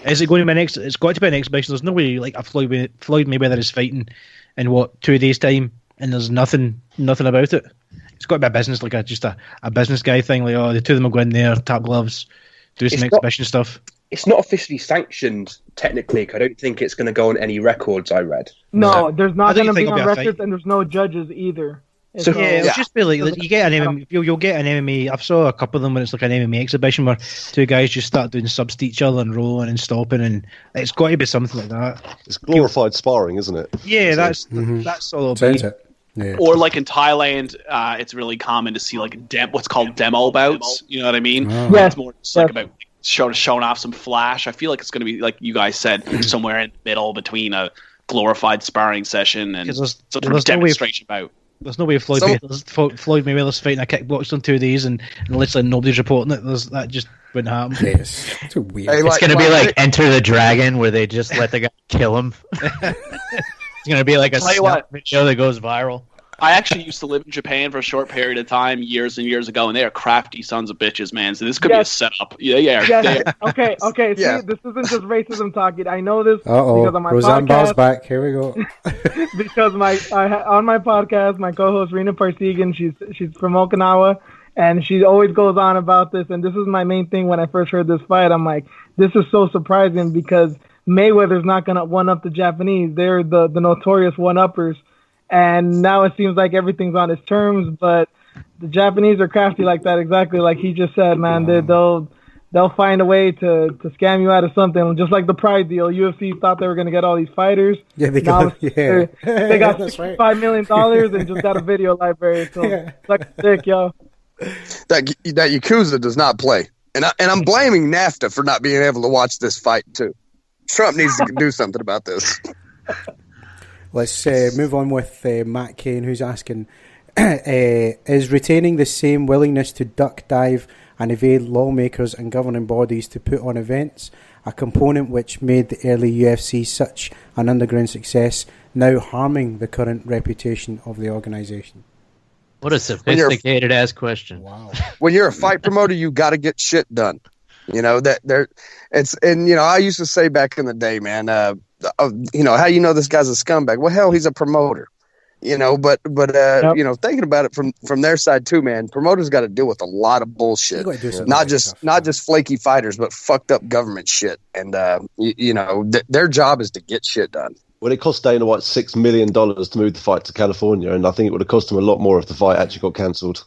Is it going to be an It's got to be an exhibition. There's no way like a Floyd Mayweather is fighting in 2 days' time, and there's nothing about it. It's got to be a business, like just a business guy thing. Like, the two of them will go in there, tap gloves, do some exhibition stuff. It's not officially sanctioned, technically. I don't think it's going to go on any records, I read. No, there's not going to be on records, and there's no judges either. So it'll just be like you get an MMA. You'll get an MMA. I've saw a couple of them when it's like an MMA exhibition where two guys just start doing subs to each other and rolling and stopping, and it's got to be something like that. It's glorified sparring, isn't it? Yeah, that's all it'll be. Yeah. Or like in Thailand, it's really common to see like what's called demo bouts. You know what I mean? Oh. Yeah. It's more just like about showing off some flash. I feel like it's going to be, like you guys said, somewhere in the middle between a glorified sparring session and some sort of demonstration bout. There's no way Floyd Mayweather's fighting a kickboxer in 2 days and literally nobody's reporting it. That just wouldn't happen. Yes. It's weird. It's going to be like Enter the Dragon, where they just let the guy kill him. It's going to be like a video that goes viral. I actually used to live in Japan for a short period of time, years and years ago, and they are crafty sons of bitches, man. So this could be a setup. Yeah. Yes. Okay. See, this isn't just racism talking. I know this because on my Roseanne podcast. Ball's back. Here we go. Because on my podcast, my co-host Rena Parsegan, she's from Okinawa, and she always goes on about this. And this is my main thing when I first heard this fight. I'm like, this is so surprising because Mayweather's not gonna one up the Japanese. They're the notorious one uppers. And now it seems like everything's on its terms, but the Japanese are crafty like that, exactly like he just said, man. They'll find a way to scam you out of something, just like the Pride deal. UFC thought they were going to get all these fighters. Yeah, they got $65 million and just got a video library. So like sick, yo. That Yakuza does not play, and I'm blaming NAFTA for not being able to watch this fight too. Trump needs to do something about this. Let's move on with Matt Kane, who's asking, is retaining the same willingness to duck, dive and evade lawmakers and governing bodies to put on events a component which made the early UFC such an underground success, now harming the current reputation of the organisation? What a sophisticated-ass question. Wow. When you're a fight promoter, you got to get shit done. You know, I used to say back in the day, man, how you know this guy's a scumbag? Well, hell, he's a promoter. But thinking about it from their side too, man, promoters got to deal with a lot of bullshit. Not just flaky fighters, but fucked up government shit. And their job is to get shit done. Well, it cost Dana White $6 million to move the fight to California, and I think it would have cost him a lot more if the fight actually got cancelled.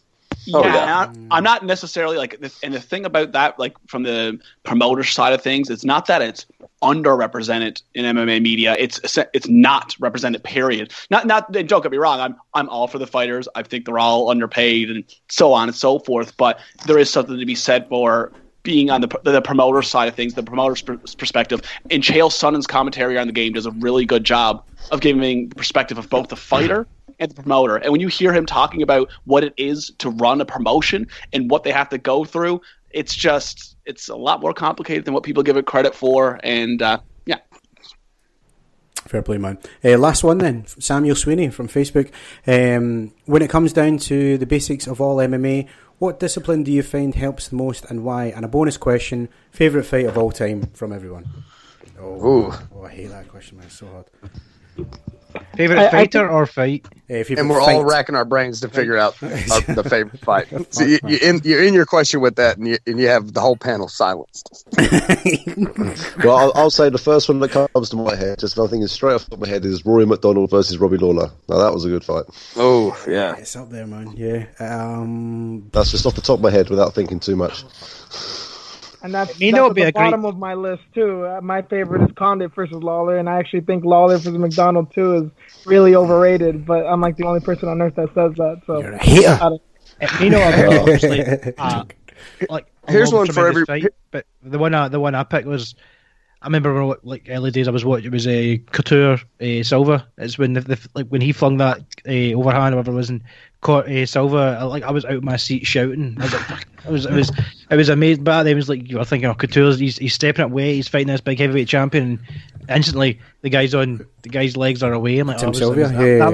Yeah, I'm not necessarily and the thing about that, like from the promoter side of things, it's not that it's underrepresented in MMA media. It's not represented. Period. Not. Don't get me wrong. I'm all for the fighters. I think they're all underpaid and so on and so forth. But there is something to be said for being on the promoter side of things, the promoter's perspective. And Chael Sonnen's commentary on the game does a really good job of giving the perspective of both the fighter and the promoter. And when you hear him talking about what it is to run a promotion and what they have to go through, it's a lot more complicated than what people give it credit for. And yeah. Fair play, man. Last one then, Samuel Sweeney from Facebook. When it comes down to the basics of all MMA, what discipline do you find helps the most and why? And a bonus question, favourite fight of all time from everyone. Oh, I hate that question, man. It's so hard. Favourite fighter or fight? And we're all racking our brains to figure out the favourite fight. So you're in your question with that, and you have the whole panel silenced. Well, I'll say the first one that comes to my head, just I think is straight off the top of my head, is Rory McDonald versus Robbie Lawler. Now that was a good fight. Oh yeah, it's up there, man. Yeah, that's just off the top of my head without thinking too much. And that's at the bottom of my list too. My favorite is Condit versus Lawler, and I actually think Lawler versus McDonald too is really overrated. But I'm like the only person on earth that says that. So you're a hater. Here's one for every. Fight, but the one I picked was, I remember like early days I was watching. It was a Couture Silva. It's when when he flung that overhand, whatever it was, and caught Silva. I was out of my seat shouting. I was like, it was amazing. But it was like you were thinking, oh, Couture's he's stepping up weight. He's fighting this big heavyweight champion. And instantly, the guy's legs are away. I'm like, Tim Sylvia. That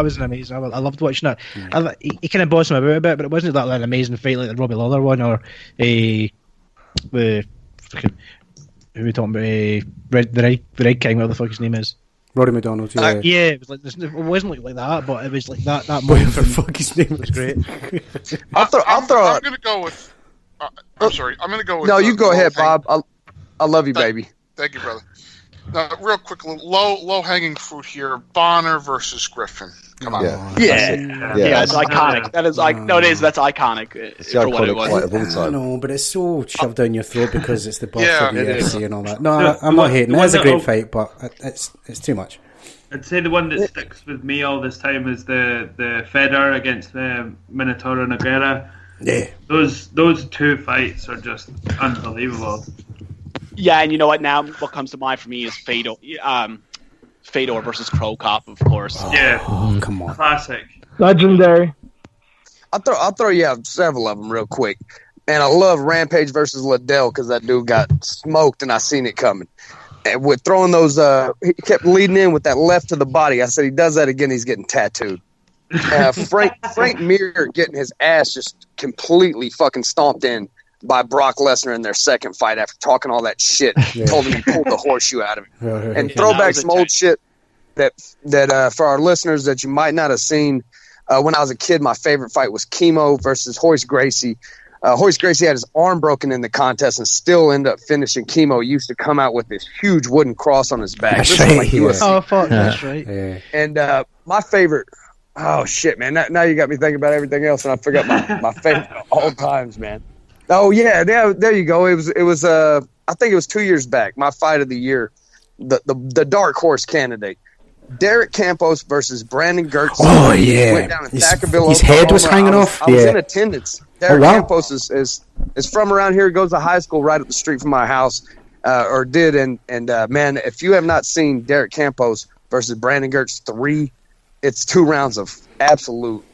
was an amazing. I loved watching that. He kind of bossed him about a bit, but it wasn't that an amazing fight like the Robbie Lawler one or who are we talking about? The Red King, whatever the fuck his name is. Rory McDonald. Yeah, it was it wasn't like that, but it was like that moment. Whatever the fuck his name was great. I'm going to go with. I'm sorry. I'm going to go with. No, you go ahead, Bob. I love you, baby. Thank you, brother. Now, real quick, low hanging fruit here. Bonner versus Griffin. Come on. Yeah, it's iconic. That is like no, it is. That's iconic. It's the iconic fight of all time. No, but it's so shoved down your throat because it's the birth of the UFC and all that. No, I'm not hating. It's a great fight, but it's too much. I'd say the one that sticks with me all this time is the Federer against the Minotauro Nogueira. Yeah, those two fights are just unbelievable. Yeah, and you know what? Now, what comes to mind for me is Fedor versus Crow Cop, of course. Come on, classic, legendary. I'll throw you out several of them real quick. And I love Rampage versus Liddell because that dude got smoked and I seen it coming. And with throwing those, he kept leading in with that left to the body. I said he does that again, he's getting tattooed. Frank Mir getting his ass just completely fucking stomped in by Brock Lesnar in their second fight after talking all that shit. Told him he pulled the horseshoe out of him. And throwback some old shit that for our listeners that you might not have seen. When I was a kid, my favorite fight was Chemo versus Horace Gracie. Horace Gracie had his arm broken in the contest and still ended up finishing. Chemo used to come out with this huge wooden cross on his back. That's right. That's right. Yeah. And my favorite, oh shit, man! Now you got me thinking about everything else, and I forgot my favorite of all times, man. Oh yeah, there you go. It was I think it was 2 years back. My fight of the year, the dark horse candidate. Derek Campos versus Brandon Gertz. Oh yeah, went down in Thackerville, his head was hanging off. I was in attendance. Derek Campos is from around here. Goes to high school right up the street from my house, or did. And man, if you have not seen Derek Campos versus Brandon Gertz 3, it's 2 rounds of absolute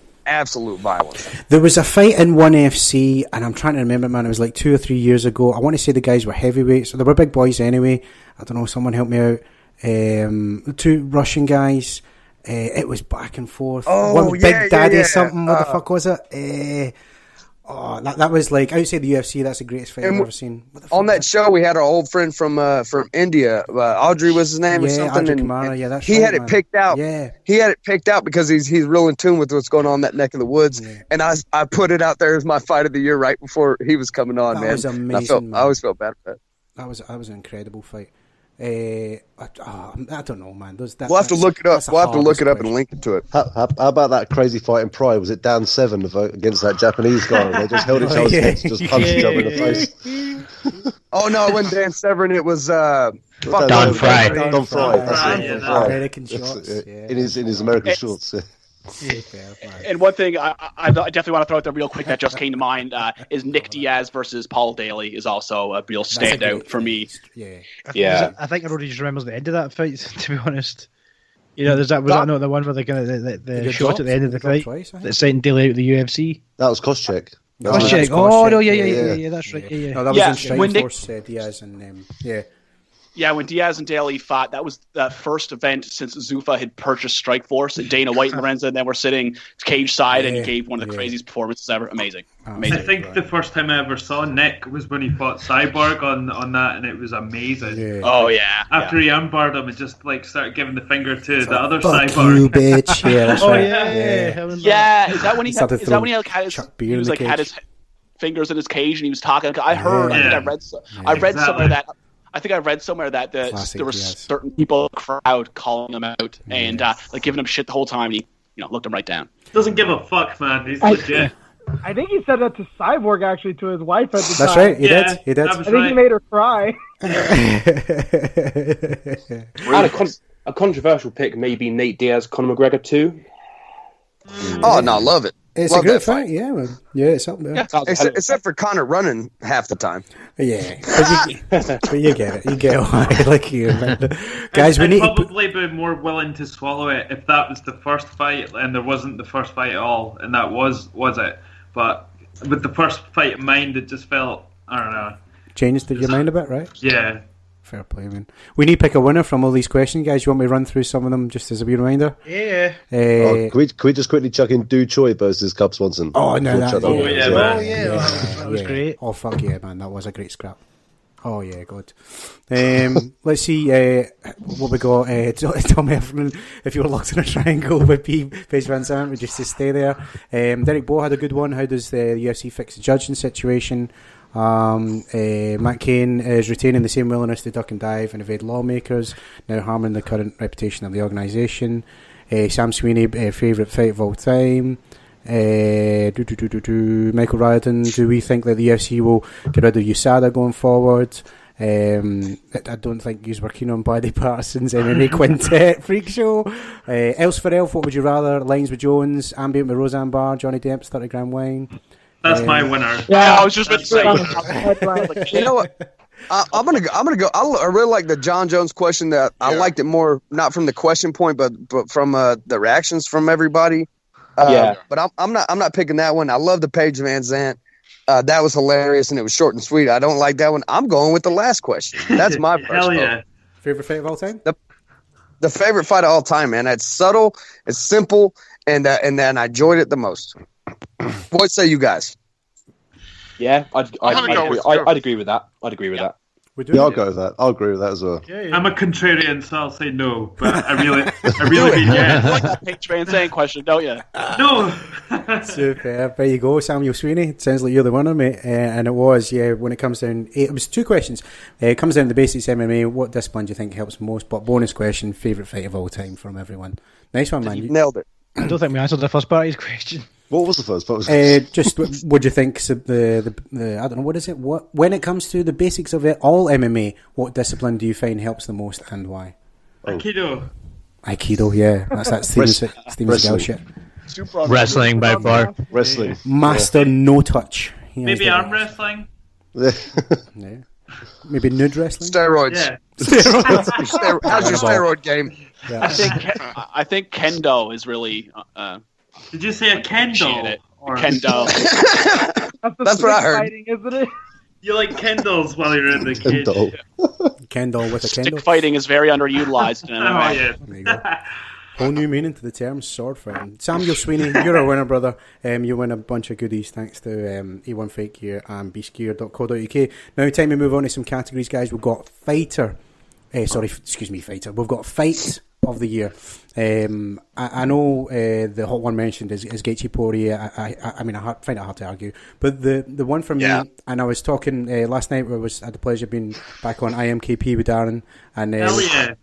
violence. There was a fight in 1FC, and I'm trying to remember, man. It was like 2 or 3 years ago. I want to say the guys were heavyweights, so they were big boys anyway. I don't know. Someone help me out. 2 Russian guys. It was back and forth. One was Big Daddy something. What the fuck was it? That was like outside the UFC. That's the greatest fight I've ever seen. On that show, we had our old friend from India. Audrey was his name or something. Audrey Kumara, yeah, that's he right, had it picked out. Yeah, he had it picked out because he's real in tune with what's going on in that neck of the woods. Yeah. And I put it out there as my fight of the year right before he was coming on. That was amazing. I always felt bad for that. That was an incredible fight. I don't know, man. We'll have to look it up. We'll have to look it up and link it to it. How about that crazy fight in Pride? Was it down 7 against that Japanese guy? They just held each other's heads, just punched each other in the face. Oh no, it wasn't Dan Severn. It was Don Fry. Don Fry. That's it. American shorts. In his American shorts. And one thing I definitely want to throw out there real quick that just came to mind is Nick Diaz versus Paul Daly is also a real standout for me. Yeah. I think everybody just remembers the end of that fight, to be honest. You know, was that not the one where they kind of the shot at the end of the fight that sent Daly out of the UFC? That was Koscheck. Koscheck. Oh no, yeah, that's right. Yeah. No, that was in Strikeforce, Diaz and Yeah, when Diaz and Daly fought, that was the first event since Zuffa had purchased Strikeforce, and Dana White and Lorenzo and then were sitting cage side, and he gave one of the craziest performances ever. Amazing. I think the first time I ever saw Nick was when he fought Cyborg on that, and it was amazing. Yeah. Oh yeah. After he unbarred him, and just like started giving the finger to the other Fuck Cyborg. you, bitch. Yeah, that's right. Yeah. Is that when he had his fingers in his cage and he was talking? I heard. I read somewhere that. I think I read somewhere that there were certain people in the crowd calling him out and like giving him shit the whole time. And he looked him right down. Doesn't give a fuck, man. He's legit. I think he said that to Cyborg actually, to his wife at the time. That's right. He did. I think he made her cry. A controversial pick may be Nate Diaz, Conor McGregor 2. Oh no, love it. It's love a good fight, yeah, man. Yeah, it's up there. Except for Conor running half the time. Yeah, but you get it. You get why, like you, man. Guys. I'd probably be more willing to swallow it if that was the first fight and there wasn't the first fight at all, and that was it. But with the first fight in mind, it just felt, I don't know. Changed your mind a bit, right? Yeah. Fair play, man. We need to pick a winner from all these questions, guys. You want me to run through some of them just as a wee reminder? Yeah. Can we just quickly chuck in Du Choi versus Cub Swanson? Oh, no, that was great. Oh, fuck yeah, man. That was a great scrap. Oh, yeah, good. Let's see what we got. Tom Heffernan, if you were locked in a triangle with Paige Van Zandt, would you just stay there? Derek Bowe had a good one. How does the UFC fix the judging situation? Matt Cain is retaining the same willingness to duck and dive and evade lawmakers, now harming the current reputation of the organisation. Sam Sweeney, favourite fight of all time. Michael Riordan, do we think that the UFC will get rid of USADA going forward? I don't think you were keen on Buddy Parsons MMA Quintet Freak Show. Else for Elf, what would you rather? Lines with Jones, Ambient with Roseanne Barr, Johnny Depp's 30 gram wine. That's my winner. Yeah, I was just about to say. You know what? I'm gonna go. I really like the John Jones question. That I liked it more, not from the question point, but from the reactions from everybody. But I'm not picking that one. I love the Paige Van Zandt. That was hilarious and it was short and sweet. I don't like that one. I'm going with the last question. That's my first vote. Favorite fight of all time? The favorite fight of all time, man. It's subtle, it's simple, and then I enjoyed it the most. What say you guys? Yeah, I'd agree with that. I'd agree with that. I'll go with that. I'll agree with that as well. Yeah. I'm a contrarian, so I'll say no. But I really mean yes. You like that Paige Van Zandt question, don't you? No. Super. There you go, Samuel Sweeney. It sounds like you're the winner, mate. And it was, when it comes down, it was 2 questions. It comes down to the basics MMA. What discipline do you think helps most? But bonus question, favourite fight of all time from everyone. Nice one, man. You nailed it. I don't think we answered the first part of his question. What was the first part? Just what do you think? The I don't know, what is it? When it comes to the basics of it, all MMA, what discipline do you find helps the most and why? Aikido, yeah, that's Steven Seagal shit. Wrestling by far. Wrestling. Master no touch. Maybe arm wrestling. Yeah. Maybe nude wrestling. Steroids. Yeah. Steroids. How's your steroid game? Yeah. I think kendo is really. Did you say a kendo? Kendo. That's what I heard. Fighting, isn't it? You like kendals while you're in the cage. Kendo with a kendo. Stick fighting is very underutilized in MMA. Oh yeah. There you go. Whole new meaning to the term sword fighting. Samuel Sweeney, you're a winner, brother. You win a bunch of goodies thanks to A1 Fake Gear and beastgear.co.uk. Now, time to move on to some categories, guys. We've got fighter. Fighter. We've got fight of the year. I know the hot one mentioned is Gaethje Poirier. I mean, I find it hard to argue. But the one from me, and I was talking last night, I had the pleasure of being back on IMKP with Darren. And hell yeah.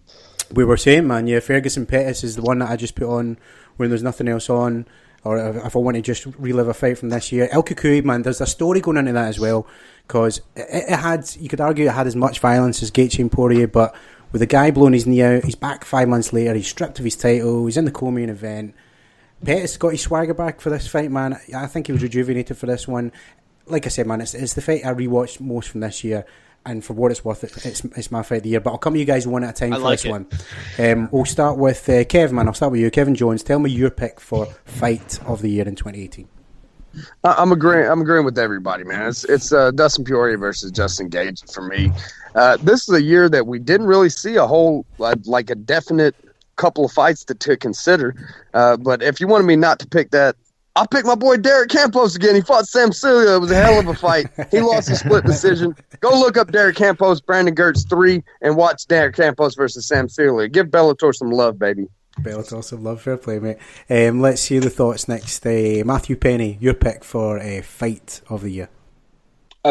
We were saying, man, Ferguson Pettis is the one that I just put on when there's nothing else on, or if I want to just relive a fight from this year. El Cucuy, man, there's a story going into that as well, because it had, you could argue it had as much violence as Gaethje and Poirier, but with the guy blowing his knee out, he's back 5 months later, he's stripped of his title, he's in the co-main event. Pettis got his swagger back for this fight, man. I think he was rejuvenated for this one. Like I said, man, it's the fight I rewatched most from this year. and for what it's worth, it's my fight of the year. But I'll come to you guys one at a time for like this one. We'll start with Kev, man. I'll start with you. Kevin Jones, tell me your pick for fight of the year in 2018. I'm agreeing with everybody, man. It's Dustin Poirier versus Justin Gaethje for me. This is a year that we didn't really see a whole like a definite couple of fights to consider. But if you wanted me not to pick that, I'll pick my boy Derek Campos again. He fought Sam Celia. It was a hell of a fight. He lost a split decision. Go look up Derek Campos, Brandon Gertz 3, and watch Derek Campos versus Sam Celia. Give Bellator some love, baby. Bellator some love. Fair play, mate. Let's hear the thoughts next. Matthew Penny, your pick for fight of the year.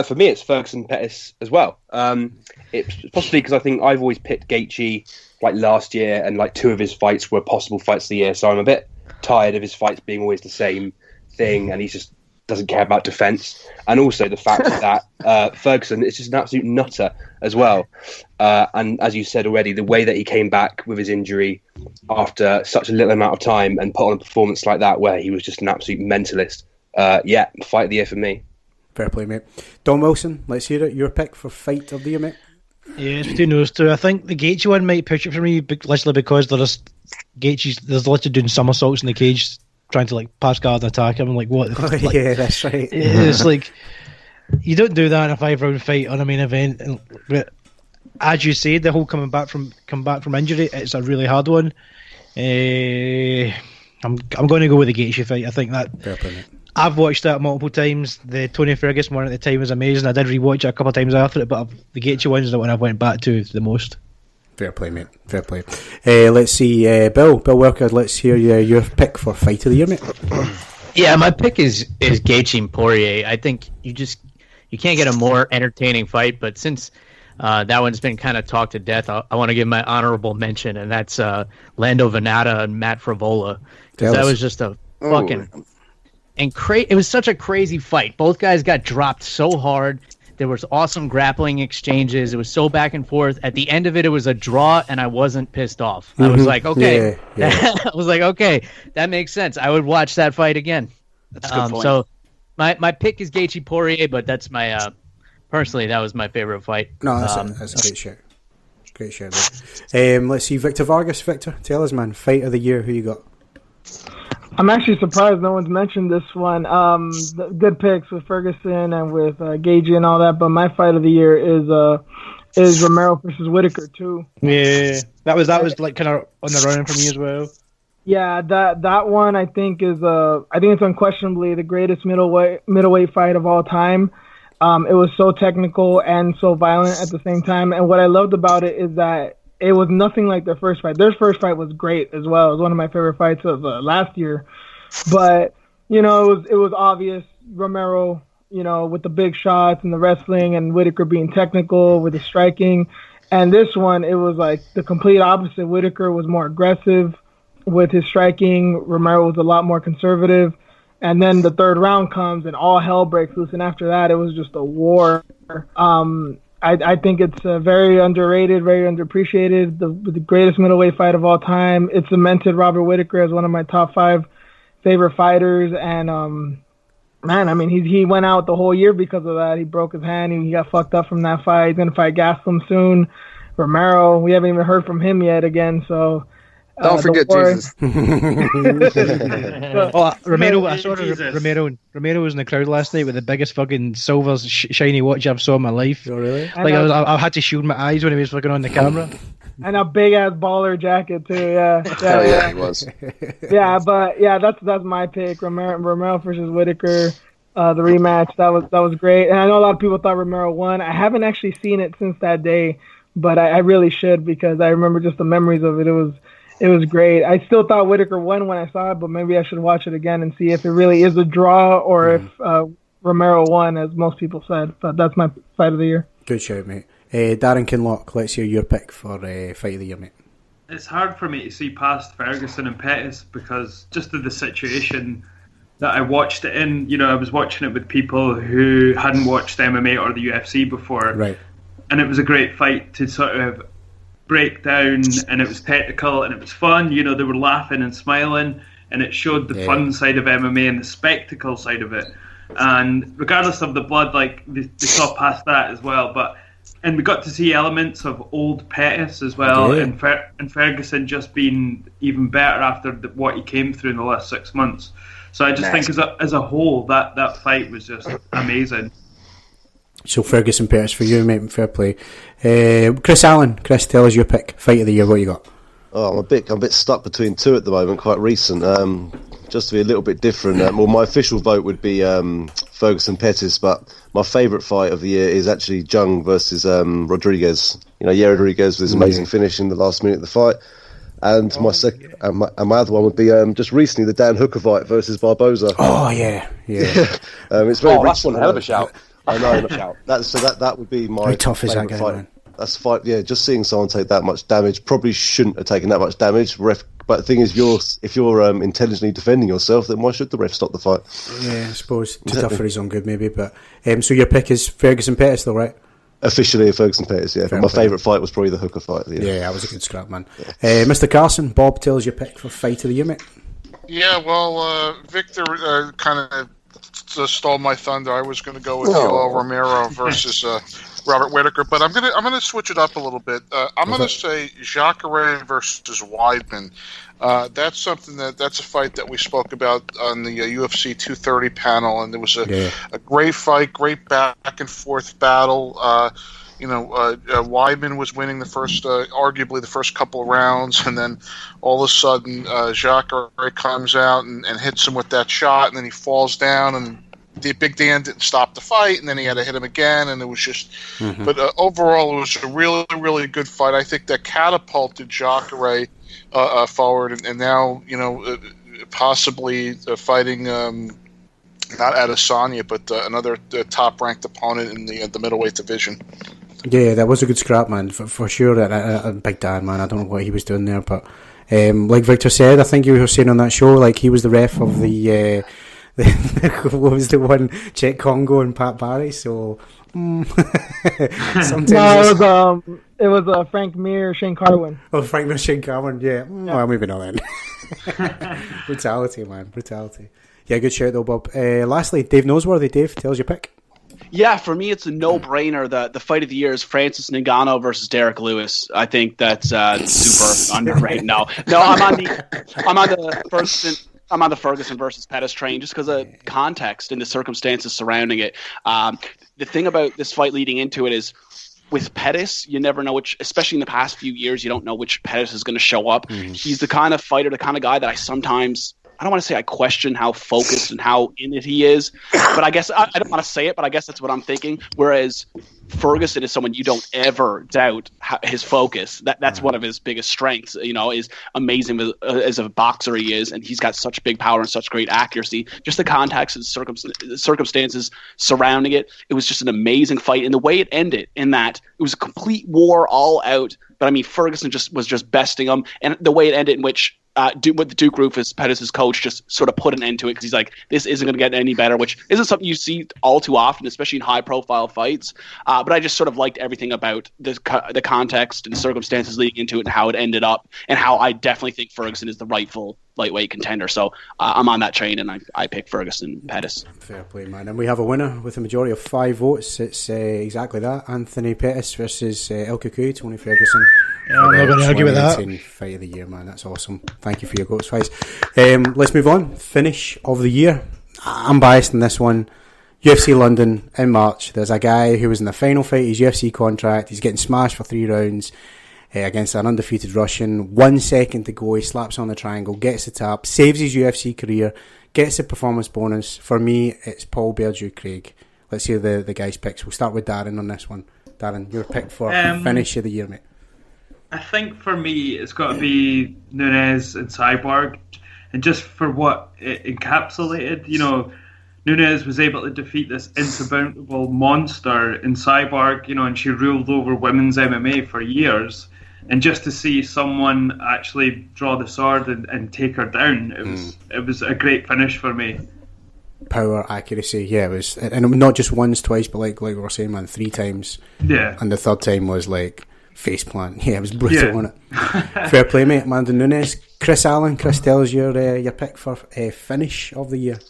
For me, it's Ferguson Pettis as well. It's possibly because I think I've always picked Gaethje like last year, and like 2 of his fights were possible fights of the year. So I'm a bit tired of his fights being always the same thing, and he just doesn't care about defense. And also the fact that Ferguson is just an absolute nutter as well. And as you said already, the way that he came back with his injury after such a little amount of time and put on a performance like that, where he was just an absolute mentalist. Fight of the year for me. Fair play, mate. Don Wilson, let's hear it. Your pick for fight of the year, mate. Yeah, it's between those two. I think the Gaethje one might push it for me, literally because there's lots of doing somersaults in the cage, trying to like pass guard and attack him. I'm like, what? Like, yeah, that's right. It's like you don't do that in a 5-round fight on a main event. But as you said, the whole come back from injury, it's a really hard one. I'm going to go with the Gaethje fight. I think that. Fair play, mate. I've watched that multiple times. The Tony Ferguson one at the time was amazing. I did rewatch it a couple of times after it, but the Gaethje one is the one I went back to the most. Fair play, mate. Fair play. Let's see, Bill Welker. Let's hear your pick for fight of the year, mate. Yeah, my pick is Gaethje and Poirier. I think you can't get a more entertaining fight. But since that one's been kind of talked to death, I want to give my honorable mention, and that's Lando Venata and Matt Frevola. Because that was just a fucking. It was such a crazy fight. Both guys got dropped so hard. There was awesome grappling exchanges. It was so back and forth. At the end of it, it was a draw, and I wasn't pissed off. I was like, okay. Yeah. I was like, okay, that makes sense. I would watch that fight again. That's a good point. So my pick is Gaethje Poirier, but that's my personally, that was my favorite fight. No, that's a great shout. Great shout. Let's see, Victor Vargas. Victor, tell us, man, fight of the year, who you got? I'm actually surprised no one's mentioned this one. Good picks with Ferguson and with Gaethje and all that, but my fight of the year is Romero versus Whitaker too. Yeah, that was like kind of on the running for me as well. Yeah, that one I think it's unquestionably the greatest middleweight fight of all time. It was so technical and so violent at the same time, and what I loved about it is that it was nothing like their first fight. Their first fight was great as well. It was one of my favorite fights of last year. But, it was obvious Romero, with the big shots and the wrestling, and Whitaker being technical with the striking. And this one, it was like the complete opposite. Whitaker was more aggressive with his striking. Romero was a lot more conservative. And then the third round comes and all hell breaks loose. And after that, it was just a war. I think it's very underrated, very underappreciated, the greatest middleweight fight of all time. It cemented Robert Whitaker as one of my top 5 favorite fighters. And, he went out the whole year because of that. He broke his hand. He got fucked up from that fight. He's going to fight Gastelum soon. Romero, we haven't even heard from him yet again, so... Don't forget Jesus. Romero! I saw Romero was in the crowd last night with the biggest fucking silver shiny watch I've saw in my life. Oh really? Like I had to shield my eyes when he was fucking on the camera. And a big ass baller jacket too. Yeah, yeah, he was. Yeah, but yeah, that's my pick. Romero versus Whitaker, the rematch. That was great. And I know a lot of people thought Romero won. I haven't actually seen it since that day, but I really should, because I remember just the memories of it. It was great. I still thought Whitaker won when I saw it, but maybe I should watch it again and see if it really is a draw or if Romero won, as most people said. But that's my fight of the year. Good shout, mate. Darren Kinloch, let's hear your pick for fight of the year, mate. It's hard for me to see past Ferguson and Pettis because just of the situation that I watched it in. I was watching it with people who hadn't watched MMA or the UFC before. Right. And it was a great fight to sort of break down, and it was technical and it was fun. They were laughing and smiling, and it showed the fun side of MMA and the spectacle side of it. And regardless of the blood, like they saw past that as well. But And we got to see elements of old Pettis as well, Yeah. and Ferguson just being even better after what he came through in the last 6 months. So I just think as a whole, that fight was just amazing. So Ferguson Pettis for you, mate. Fair play. Chris Allen. Chris, tell us your pick. Fight of the year. What you got? Oh, I'm a bit stuck between two at the moment, quite recent. Just to be a little bit different. Well, my official vote would be Ferguson Pettis, but my favourite fight of the year is actually Jung versus Rodriguez. Yair Rodriguez with his amazing finish in the last minute of the fight. And my second, and my other one would be just recently the Dan Hooker fight versus Barboza. Oh yeah. It's very that's one hell of a shout. I know. That would be my. How tough is that favourite guy, fight. man? That's the fight. Yeah, just seeing someone take that much damage probably shouldn't have taken that much damage. But the thing is, if you're intelligently defending yourself, then why should the ref stop the fight? Yeah, I suppose too tough for his own good, maybe. But so your pick is Ferguson Pettis, though, right? Officially, Ferguson Pettis. Yeah, but my favourite fight was probably the Hooker fight. Yeah, that was a good scrap, man. Mr. Carson, Bob, tell us your pick for fight of the year, mate. Yeah, well, Victor kind of stole my thunder. I was going to go with Yoel Romero versus Robert Whitaker, but I'm gonna switch it up a little bit. I'm going to say Jacare versus Weidman. That's something that's a fight that we spoke about on the UFC 230 panel, and there was a great fight, great back and forth battle. Weidman was winning arguably the first couple of rounds, and then all of a sudden Jacare comes out and hits him with that shot, and then he falls down, and Big Dan didn't stop the fight, and then he had to hit him again, and it was just. But overall, it was a really, really good fight. I think that catapulted Jacare forward, and now possibly fighting not Adesanya, but another top-ranked opponent in the middleweight division. Yeah, that was a good scrap, man, for sure. Big Dan, man, I don't know what he was doing there, but like Victor said, I think you were saying on that show, like he was the ref of the what was the one, Czech Congo and Pat Barry, so sometimes it was Frank Mir, Shane Carwin. Oh, Frank Mir, Shane Carwin, yeah. Well, maybe not then. Brutality, man, brutality. Yeah, good shout though, Bob. Lastly, Dave Noseworthy. Dave, tell us your pick. Yeah, for me, it's a no-brainer. The fight of the year is Francis Ngannou versus Derek Lewis. I think that's super underrated. No, I'm on the Ferguson versus Pettis train just because of context and the circumstances surrounding it. The thing about this fight leading into it is with Pettis, you never know which, especially in the past few years, you don't know which Pettis is going to show up. He's the kind of fighter, the kind of guy that I don't want to say I question how focused and how in it he is, but I guess I don't want to say it, but I guess that's what I'm thinking. Whereas Ferguson is someone you don't ever doubt his focus. That's one of his biggest strengths. Is amazing as a boxer he is, and he's got such big power and such great accuracy. Just the context and circumstances surrounding it. It was just an amazing fight, and the way it ended, in that it was a complete war all out. But I mean, Ferguson was just besting him, and the way it ended, in which with the Duke Rufus, Pettis' coach, just sort of put an end to it because he's like, this isn't going to get any better, which isn't something you see all too often, especially in high-profile fights. But I just sort of liked everything about the context and circumstances leading into it and how it ended up, and how I definitely think Ferguson is the rightful lightweight contender. So I'm on that train, and I pick Ferguson Pettis. Fair play, man. And we have a winner with a majority of 5 votes. It's exactly that. Anthony Pettis versus El Cucuy, Tony Ferguson. Yeah, I'm not going to argue with that. Fight of the year, man. That's awesome. Thank you for your votes, guys. Let's move on. Finish of the year. I'm biased in this one. UFC London in March. There's a guy who was in the final fight, his UFC contract. He's getting smashed for 3 rounds against an undefeated Russian. 1 second to go. He slaps on the triangle, gets the tap, saves his UFC career, gets a performance bonus. For me, it's Paul Berju Craig. Let's hear the guys' picks. We'll start with Darren on this one. Darren, your pick for finish of the year, mate. I think for me, it's got to be Nunes and Cyborg, and just for what it encapsulated. Nunes was able to defeat this insurmountable monster in Cyborg, and she ruled over women's MMA for years. And just to see someone actually draw the sword and take her down, it was a great finish for me. Power, accuracy, yeah, it was, and not just once, twice, but like we were saying, man, 3 times. Yeah. And the 3rd time was like face plant. Yeah, it was brutal, wasn't it? Fair play, mate. Amanda Nunes. Chris Allen. Chris, tell us your pick for finish of the year.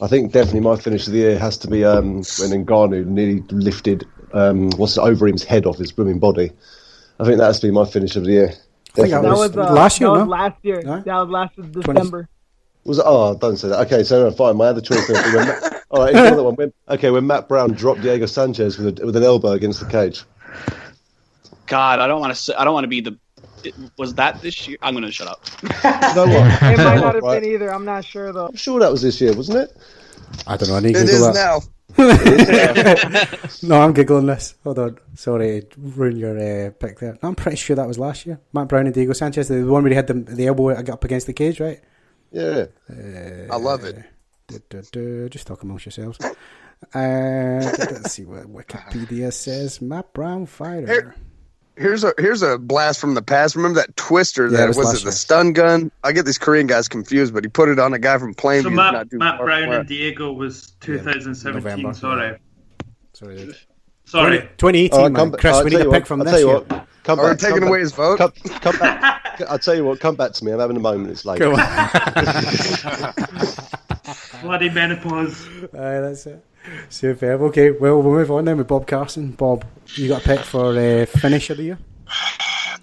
I think definitely my finish of the year has to be when Ngannou nearly lifted Overeem's head off his blooming body. I think that's been my finish of the year. I think that was last year. That was last year. No? That was last December. Was it? Oh, don't say that. Okay, so fine. My other choice. All right, here's another one. When Matt Brown dropped Diego Sanchez with an elbow against the cage. God, I don't want to be the. Was that this year? I'm going to shut up. It might not have been either. I'm not sure though. I'm sure that was this year, wasn't it? I don't know. I need to It Google is that. now. No, I'm giggling this. Hold on. Sorry to ruin your pick there. No, I'm pretty sure that was last year. Matt Brown and Diego Sanchez, the one where he had the elbow up against the cage, right? Yeah. I love it. Just talk amongst yourselves. Let's see what Wikipedia says. Matt Brown fighter. Here's a blast from the past. Remember that twister Yeah, that was it the stun gun? I get these Korean guys confused, but he put it on a guy from Plainview. So Matt Brown and Diego was 2017. November. Sorry. 2018, man. Chris, we need a pick from this year. Are taking away his vote? Come back. I'll tell you what, come back to me. I'm having a moment. It's late. Go on. Bloody menopause. That's it. Superb. Okay, well, we'll move on then with Bob Carson. Bob, you got a pick for finish of the year?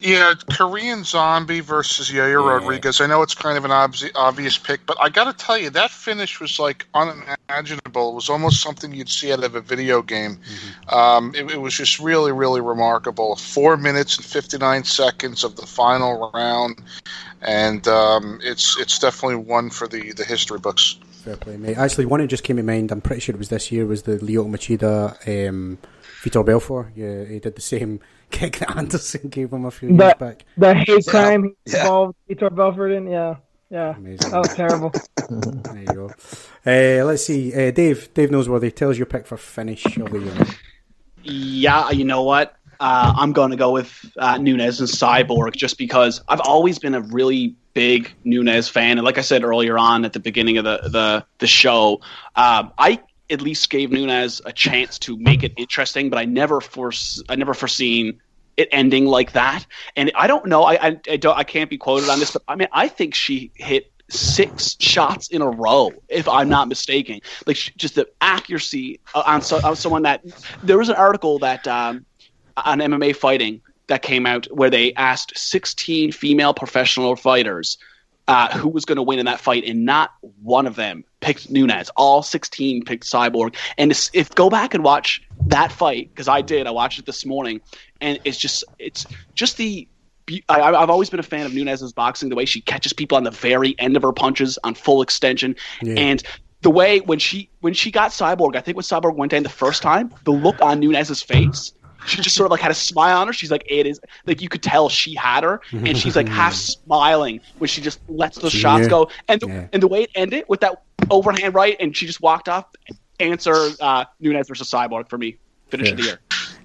Yeah, Korean Zombie versus Yair Rodriguez. I know it's kind of an obvious pick, but I got to tell you, that finish was like unimaginable. It was almost something you'd see out of a video game. It was just really, really remarkable. 4 minutes and 59 seconds of the final round, and it's definitely one for the history books. Fair play, mate. Actually, one that just came to mind, I'm pretty sure it was this year, was the Lyoto Machida Vitor Belfort. Yeah, he did the same kick that Anderson gave him a few years back. The hate crime he involved Vitor Belfort in, yeah. Amazing. That was terrible. There you go. Let's see. Dave Noseworthy, tell us your pick for finish of the year. Yeah, you know what? I'm going to go with Nunes and Cyborg just because I've always been a really big Nunes fan. And like I said earlier on at the beginning of the show, I at least gave Nunes a chance to make it interesting, but I never foreseen it ending like that. And I don't know, I can't be quoted on this, but I mean, I think she hit 6 shots in a row, if I'm not mistaken. Like just the accuracy on someone that there was an article that on MMA fighting that came out where they asked 16 female professional fighters who was going to win in that fight, and not one of them picked Nunes. All 16 picked Cyborg. And if go back and watch that fight, because I watched it this morning, and it's just the. I've always been a fan of Nunes' boxing, the way she catches people on the very end of her punches on full extension, and the way when she got Cyborg, I think when Cyborg went in the first time, the look on Nunes' face. She just sort of like had a smile on her. She's like, it is like you could tell she had her, and she's like half smiling when she just lets those shots go. And the way it ended with that overhand right, and she just walked off. Answer Nunes versus Cyborg for me. Finish of the year.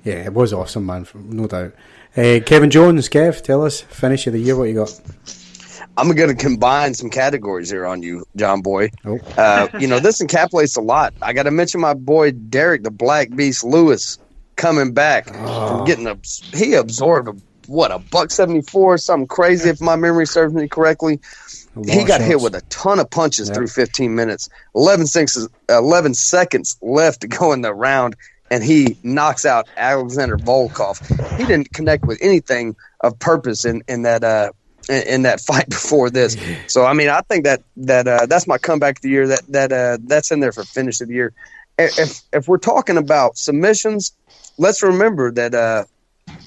Yeah, it was awesome, man. No doubt. Kevin Jones, Kev, tell us finish of the year. What you got? I'm going to combine some categories here on you, John Boy. Oh. This encapsulates a lot. I got to mention my boy Derek the Black Beast Lewis. Coming back from he absorbed $174, something crazy if my memory serves me correctly. He got hit with a ton of punches through 15 minutes, 11 seconds left to go in the round, and he knocks out Alexander Volkov. He didn't connect with anything of purpose in that fight before this. So I mean, I think that's my comeback of the year. That's in there for finish of the year. If we're talking about submissions, let's remember that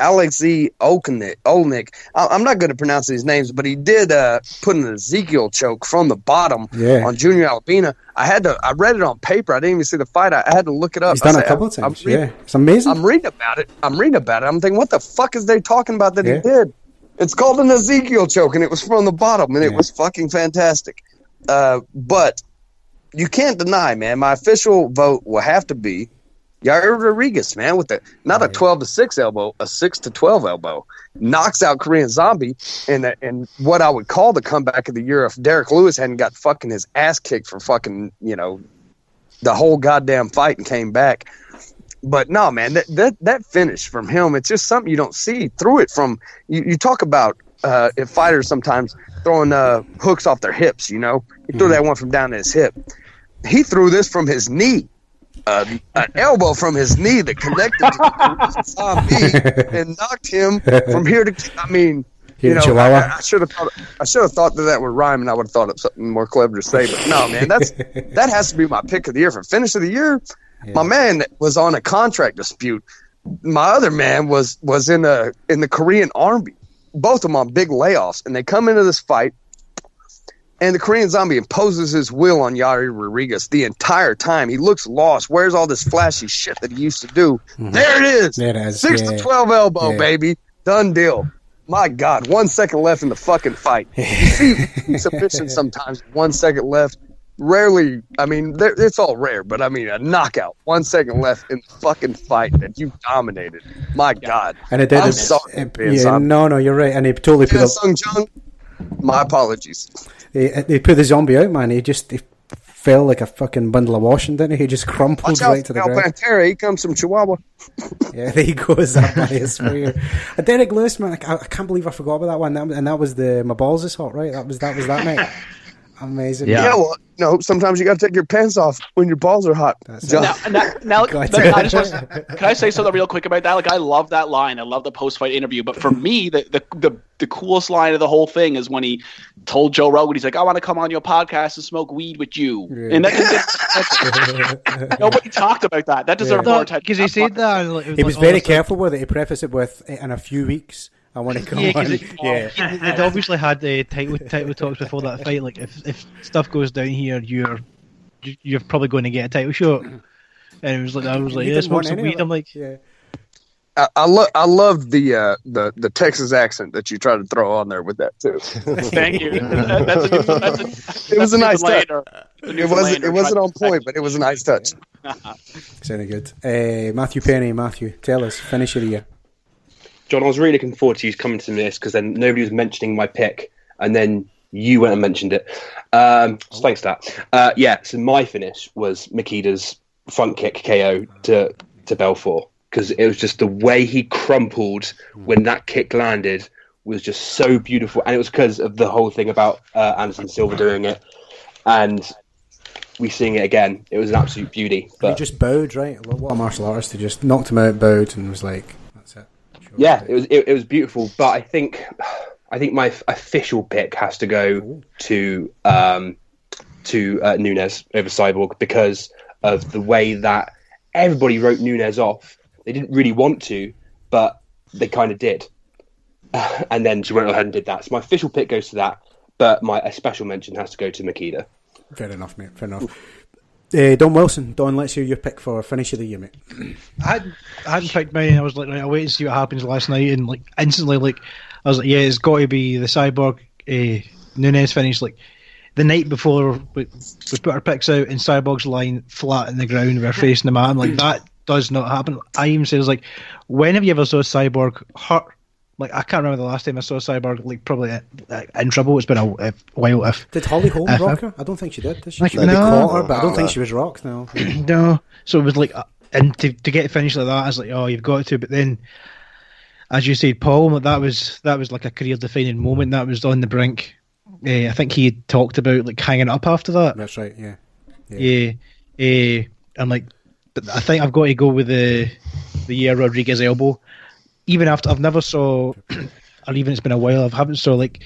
Alexei Olnik, I'm not going to pronounce these names, but he did put an Ezekiel choke from the bottom on Junior Albina. I read it on paper. I didn't even see the fight. I had to look it up. He's done it a couple of times. It's amazing. I'm reading about it. I'm thinking, what the fuck is they talking about that he did? It's called an Ezekiel choke, and it was from the bottom, and it was fucking fantastic. But you can't deny, man, my official vote will have to be Yair Rodriguez, man, with a 12-6 elbow, a 6-12 elbow, knocks out Korean Zombie, and what I would call the comeback of the year if Derek Lewis hadn't got fucking his ass kicked for fucking the whole goddamn fight and came back. But no, man, that finish from him, it's just something you don't see through it. From you talk about if fighters sometimes throwing hooks off their hips, he threw that one from down his hip. He threw this from his knee. an elbow from his knee that connected to the zombie and knocked him from here to. I mean, you know, I should have thought that would rhyme, and I would have thought of something more clever to say. But no, man, that has to be my pick of the year for finish of the year. Yeah. My man was on a contract dispute. My other man was in the Korean Army. Both of them on big layoffs, and they come into this fight. And the Korean Zombie imposes his will on Yair Rodriguez the entire time. He looks lost. Where's all this flashy shit that he used to do? Mm-hmm. There it is. There it is. 6-12 elbow, baby. Done deal. My God, 1 second left in the fucking fight. You see submission sometimes, 1 second left. Rarely, I mean, it's all rare, but I mean, a knockout, 1 second left in the fucking fight that you dominated. My God. And it did. I'm sorry. No, you're right. And he totally put up. Sung Jung, my apologies. They put the zombie out, man. He fell like a fucking bundle of washing, didn't he? He just crumpled right to the ground. Pantera, he comes from Chihuahua. Yeah, there he goes. That man is swear. Derek Lewis, man, I can't believe I forgot about that one. And that was my balls is hot, right? That was that night. Amazing. Yeah, well, no, sometimes you got to take your pants off when your balls are hot. Now can I say something real quick about that? Like, I love that line. I love the post-fight interview. But for me, the coolest line of the whole thing is when he told Joe Rogan, he's like, I want to come on your podcast and smoke weed with you. Yeah. And nobody talked about that. That deserves more attention. Because he said that. He was very careful with it. He prefaced it with, in a few weeks. I want to come on. They'd obviously had the title talks before that fight. Like, if stuff goes down here, you're probably going to get a title shot. And it was like, yeah, smoke some weed. I'm like, yeah. I love the Texas accent that you try to throw on there with that too. Thank you. It was a nice touch. It wasn't on point, but it was a nice touch. Sounded good. Matthew Penny, tell us, finish of the year. John, I was really looking forward to you coming to this because then nobody was mentioning my pick, and then you went and mentioned it. So thanks for that. So my finish was Makeda's front kick KO to Belfort, because it was just the way he crumpled when that kick landed was just so beautiful, and it was because of the whole thing about Anderson Silva doing it, and we seeing it again. It was an absolute beauty. But he just bowed, right? What a martial artist! He just knocked him out, bowed, and was like, "That's it." Sure. Yeah, it was beautiful. But I think my official pick has to go to Nunes over Cyborg, because of the way that everybody wrote Nunes off. They didn't really want to, but they kind of did. And then she went ahead and did that. So my official pick goes to that, but my special mention has to go to Makeda. Fair enough, mate. Fair enough. Don Wilson. Don, let's hear your pick for finish of the year, mate. I hadn't picked mine. I was like, right, I'll wait and see what happens last night. And like instantly, like I was like, yeah, it's got to be the Cyborg Nunes finish. Like the night before we put our picks out, and Cyborg's lying flat in the ground, we're facing the mat. I'm like, that does not happen. I even said, like, when have you ever saw Cyborg hurt? Like, I can't remember the last time I saw Cyborg, like, probably in trouble. It's been a while. Did Holly Holm rock her? I don't think she did she? Like, no, they caught her, but I don't think she was rocked, no. No. So it was like, and to get it finished like that, I was like, oh, you've got to. But then, as you said, Paul, that was like a career-defining moment. That was on the brink. I think he had talked about, like, hanging up after that. That's right, yeah. I'm like, but I think I've got to go with the Rodriguez elbow. Even after I've never saw, or even it's been a while, I haven't saw like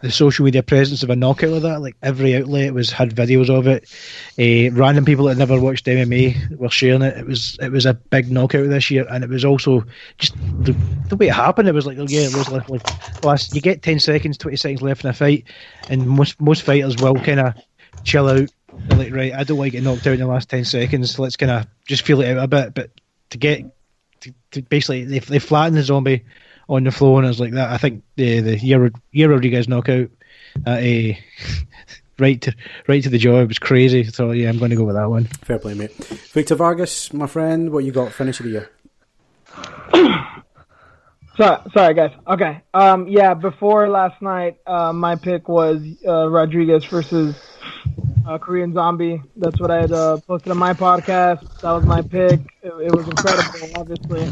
the social media presence of a knockout like that. Like every outlet had videos of it. Random people that never watched MMA were sharing it. It was a big knockout this year, and it was also just the way it happened. It was like, yeah, it was like last. You get 10 seconds, 20 seconds left in a fight, and most fighters will kind of chill out. They're like, right, I don't want to get knocked out in the last 10 seconds. So let's kind of just feel it out a bit. But to get to basically, they flattened the zombie on the floor, and it was like that. I think the Yair Rodriguez knockout, right to the jaw, it was crazy. So yeah, I'm going to go with that one. Fair play, mate. Victor Vargas, my friend, what you got? Finish of the year. Sorry, guys. Okay. Before last night, my pick was Rodriguez versus Korean Zombie. That's what I had posted on my podcast. That was my pick. It was incredible, obviously.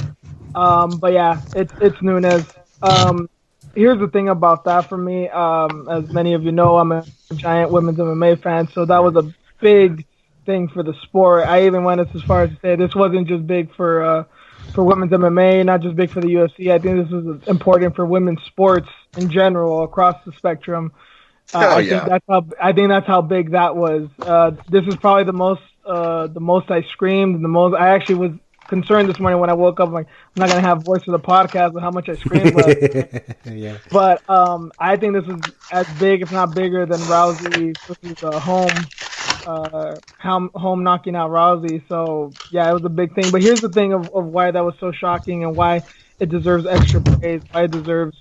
But yeah, it's Nunes. Here's the thing about that for me. As many of you know, I'm a giant women's MMA fan, so that was a big thing for the sport. I even went as far as to say this wasn't just big for women's MMA, not just big for the UFC. I think this was important for women's sports in general across the spectrum. I think that's how big that was. This is probably the most I screamed, and the most I actually was concerned this morning when I woke up. I'm like, I'm not gonna have voice for the podcast with how much I screamed. Yeah. But I think this was as big, if not bigger, than Rousey versus home knocking out Rousey. So yeah, it was a big thing. But here's the thing of why that was so shocking and why it deserves extra praise. Why it deserves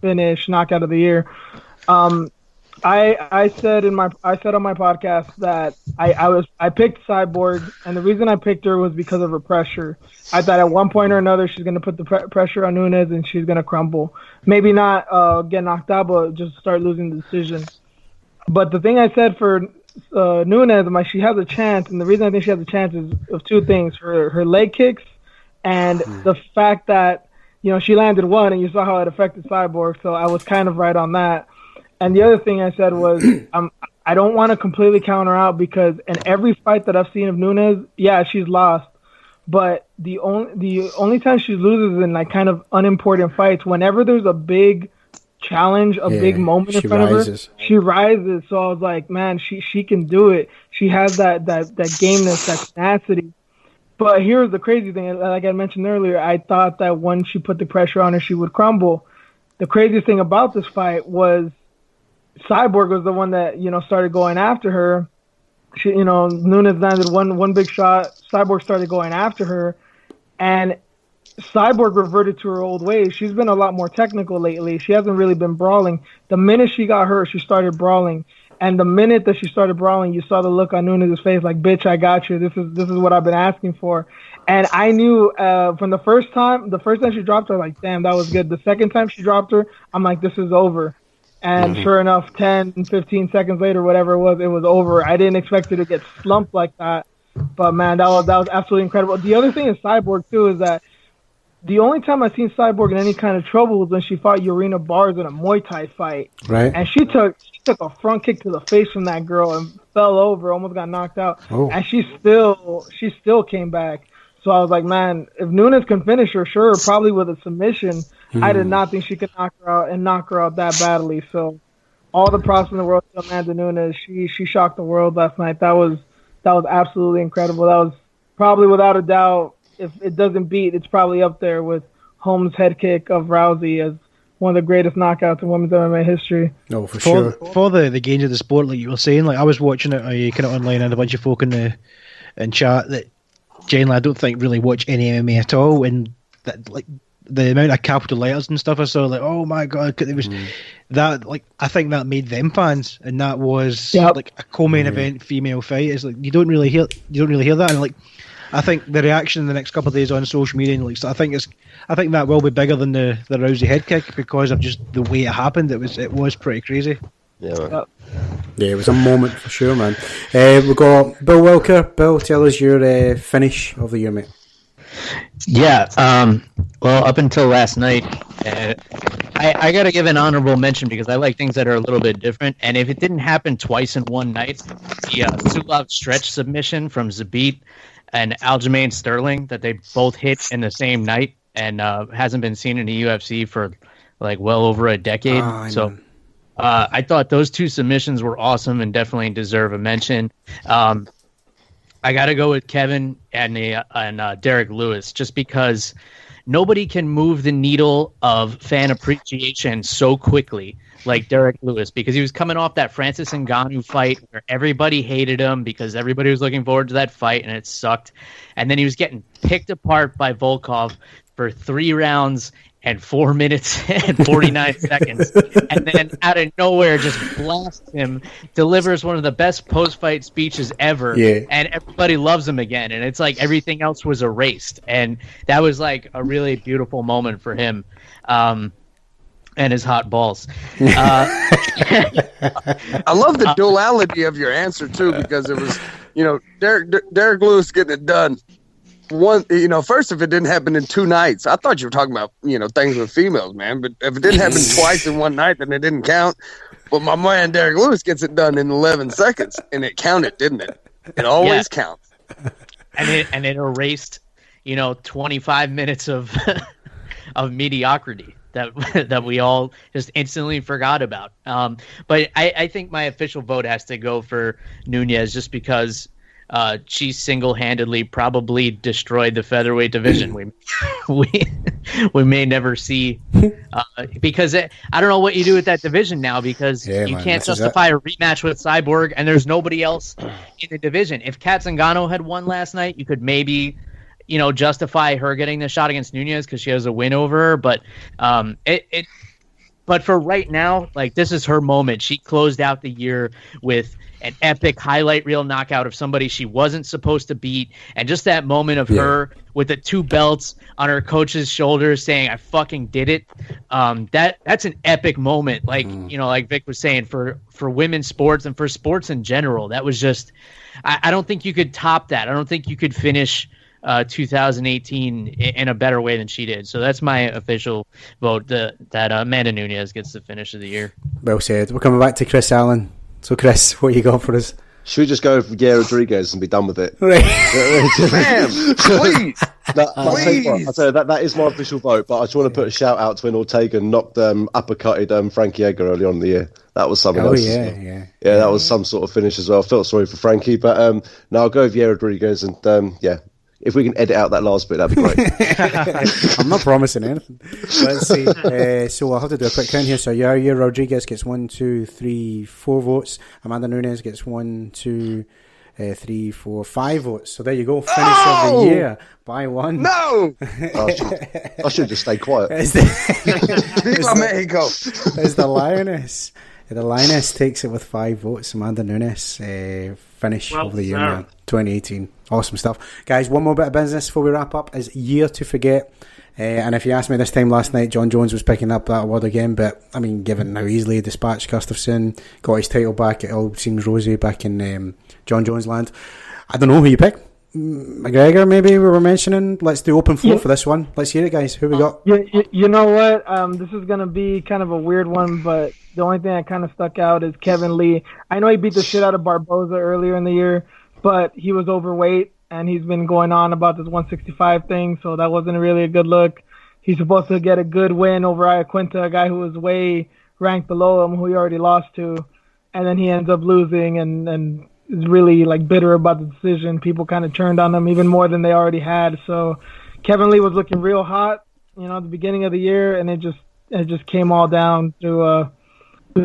finish knockout of the year. I said on my podcast that I picked Cyborg, and the reason I picked her was because of her pressure. I thought at one point or another she's going to put the pressure on Nunes and she's going to crumble. Maybe not get knocked out, but just start losing the decision. But the thing I said for Nunes, she has a chance, and the reason I think she has a chance is of two things: her leg kicks and the fact that she landed one, and you saw how it affected Cyborg. So I was kind of right on that. And the other thing I said was, I don't want to completely count her out because in every fight that I've seen of Nunes, yeah, she's lost. But the only time she loses in like kind of unimportant fights, whenever there's a big challenge, a big moment in front of her, she rises. So I was like, man, she can do it. She has that gameness, that tenacity. But here's the crazy thing. Like I mentioned earlier, I thought that when she put the pressure on her, she would crumble. The craziest thing about this fight was Cyborg was the one that started going after her. She, Nunes landed one big shot. Cyborg started going after her, and Cyborg reverted to her old ways. She's been a lot more technical lately. She hasn't really been brawling. The minute she got hurt, she started brawling, and the minute that she started brawling, you saw the look on Nunes' face, like, "Bitch, I got you. This is what I've been asking for." And I knew from the first time she dropped her, like, damn, that was good. The second time she dropped her, I'm like, this is over. And sure enough, 10, 15 seconds later, whatever it was over. I didn't expect her to get slumped like that. But, man, that was absolutely incredible. The other thing is Cyborg, too, is that the only time I've seen Cyborg in any kind of trouble was when she fought Urena Bars in a Muay Thai fight. Right. And she took a front kick to the face from that girl and fell over, almost got knocked out. Oh. And she still came back. So I was like, man, if Nunes can finish her, sure, probably with a submission. I did not think she could knock her out that badly. So all the props in the world to Amanda Nunes. She shocked the world last night. That was absolutely incredible. That was probably, without a doubt, if it doesn't beat, it's probably up there with Holmes' head kick of Rousey as one of the greatest knockouts in women's MMA history. No, for sure. For the gains of the sport, like you were saying, like I was watching it kind of online and a bunch of folk in chat that generally I don't think really watch any MMA at all, and that, like, the amount of capital letters and stuff I saw, like, oh my god, it was that, like, I think that made them fans, and that was like a co-main event female fight. It's like you don't really hear that, and like I think the reaction in the next couple of days on social media, and like, so I think that will be bigger than the Rousey head kick because of just the way it happened. It was pretty crazy. Yeah, it was a moment for sure, man. We've got Bill Welker. Bill, tell us your finish of the year, mate. Yeah, well, up until last night, I got to give an honorable mention because I like things that are a little bit different. And if it didn't happen twice in one night, the Sulov stretch submission from Zabit and Aljamain Sterling that they both hit in the same night and hasn't been seen in the UFC for like well over a decade. I thought those two submissions were awesome and definitely deserve a mention. I got to go with Kevin and Derek Lewis just because nobody can move the needle of fan appreciation so quickly like Derek Lewis, because he was coming off that Francis Ngannou fight where everybody hated him because everybody was looking forward to that fight and it sucked. And then he was getting picked apart by Volkov for 3 rounds and 4 minutes and 49 seconds. And then out of nowhere just blasts him, delivers one of the best post-fight speeches ever, and everybody loves him again. And it's like everything else was erased. And that was like a really beautiful moment for him. And his hot balls. I love the duality of your answer too, because it was, Derek Lewis getting it done. One, first, if it didn't happen in 2 nights, I thought you were talking about, things with females, man. But if it didn't happen twice in one night, then it didn't count. But my man Derek Lewis gets it done in 11 seconds, and it counted, didn't it? It always counts. And it erased, 25 minutes of of mediocrity that we all just instantly forgot about. But I think my official vote has to go for Nunes just because she single-handedly probably destroyed the featherweight division. We may never see because I don't know what you do with that division now because you can't justify a rematch with Cyborg and there's nobody else in the division. If Kat Zingano had won last night, you could maybe justify her getting the shot against Nunes because she has a win over her. But but for right now, like this is her moment. She closed out the year with an epic highlight reel knockout of somebody she wasn't supposed to beat, and just that moment of her with the 2 belts on her coach's shoulders saying, "I fucking did it." That's an epic moment. Like like Vic was saying, for women's sports and for sports in general, that was just. I don't think you could top that. I don't think you could finish 2018 in a better way than she did. So that's my official vote that Amanda Nunes gets the finish of the year. Well said. We're coming back to Chris Allen. So Chris, what you got for us? Should we just go for Yair Rodriguez and be done with it? Right. Bam! Please! I'll tell you, that is my official vote, but I just want to put a shout out to when Ortega knocked uppercutted Frankie Edgar early on in the year. That was something else. Yeah, that was some sort of finish as well. I felt sorry for Frankie, but no, I'll go with Yair Rodriguez and if we can edit out that last bit, that'd be great. I'm not promising anything. Let's see. So I'll have to do a quick count here. So Yair Rodriguez gets 1, 2, 3, 4 votes. Amanda Nunes gets 1, 2, 3, 4, 5 votes. So there you go. Finish of the year by 1. No! I should just stay quiet. Viva Mexico! There's the Lioness. The Lioness takes it with 5 votes. Amanda Nunes, finish of the year, 2018. Awesome stuff. Guys, one more bit of business before we wrap up is Year to Forget. And if you asked me this time last night, John Jones was picking up that award again. But, I mean, given how easily he dispatched Gustafsson, got his title back, it all seems rosy back in John Jones land. I don't know who you pick. McGregor, maybe we were mentioning. Let's do open floor for this one. Let's hear it, guys. Who we got? You know what? This is going to be kind of a weird one, but the only thing that kind of stuck out is Kevin Lee. I know he beat the shit out of Barboza earlier in the year, but he was overweight, and he's been going on about this 165 thing, so that wasn't really a good look. He's supposed to get a good win over Iaquinta, a guy who was way ranked below him, who he already lost to, and then he ends up losing and is really like bitter about the decision. People kind of turned on him even more than they already had. So Kevin Lee was looking real hot, at the beginning of the year, and it just came all down to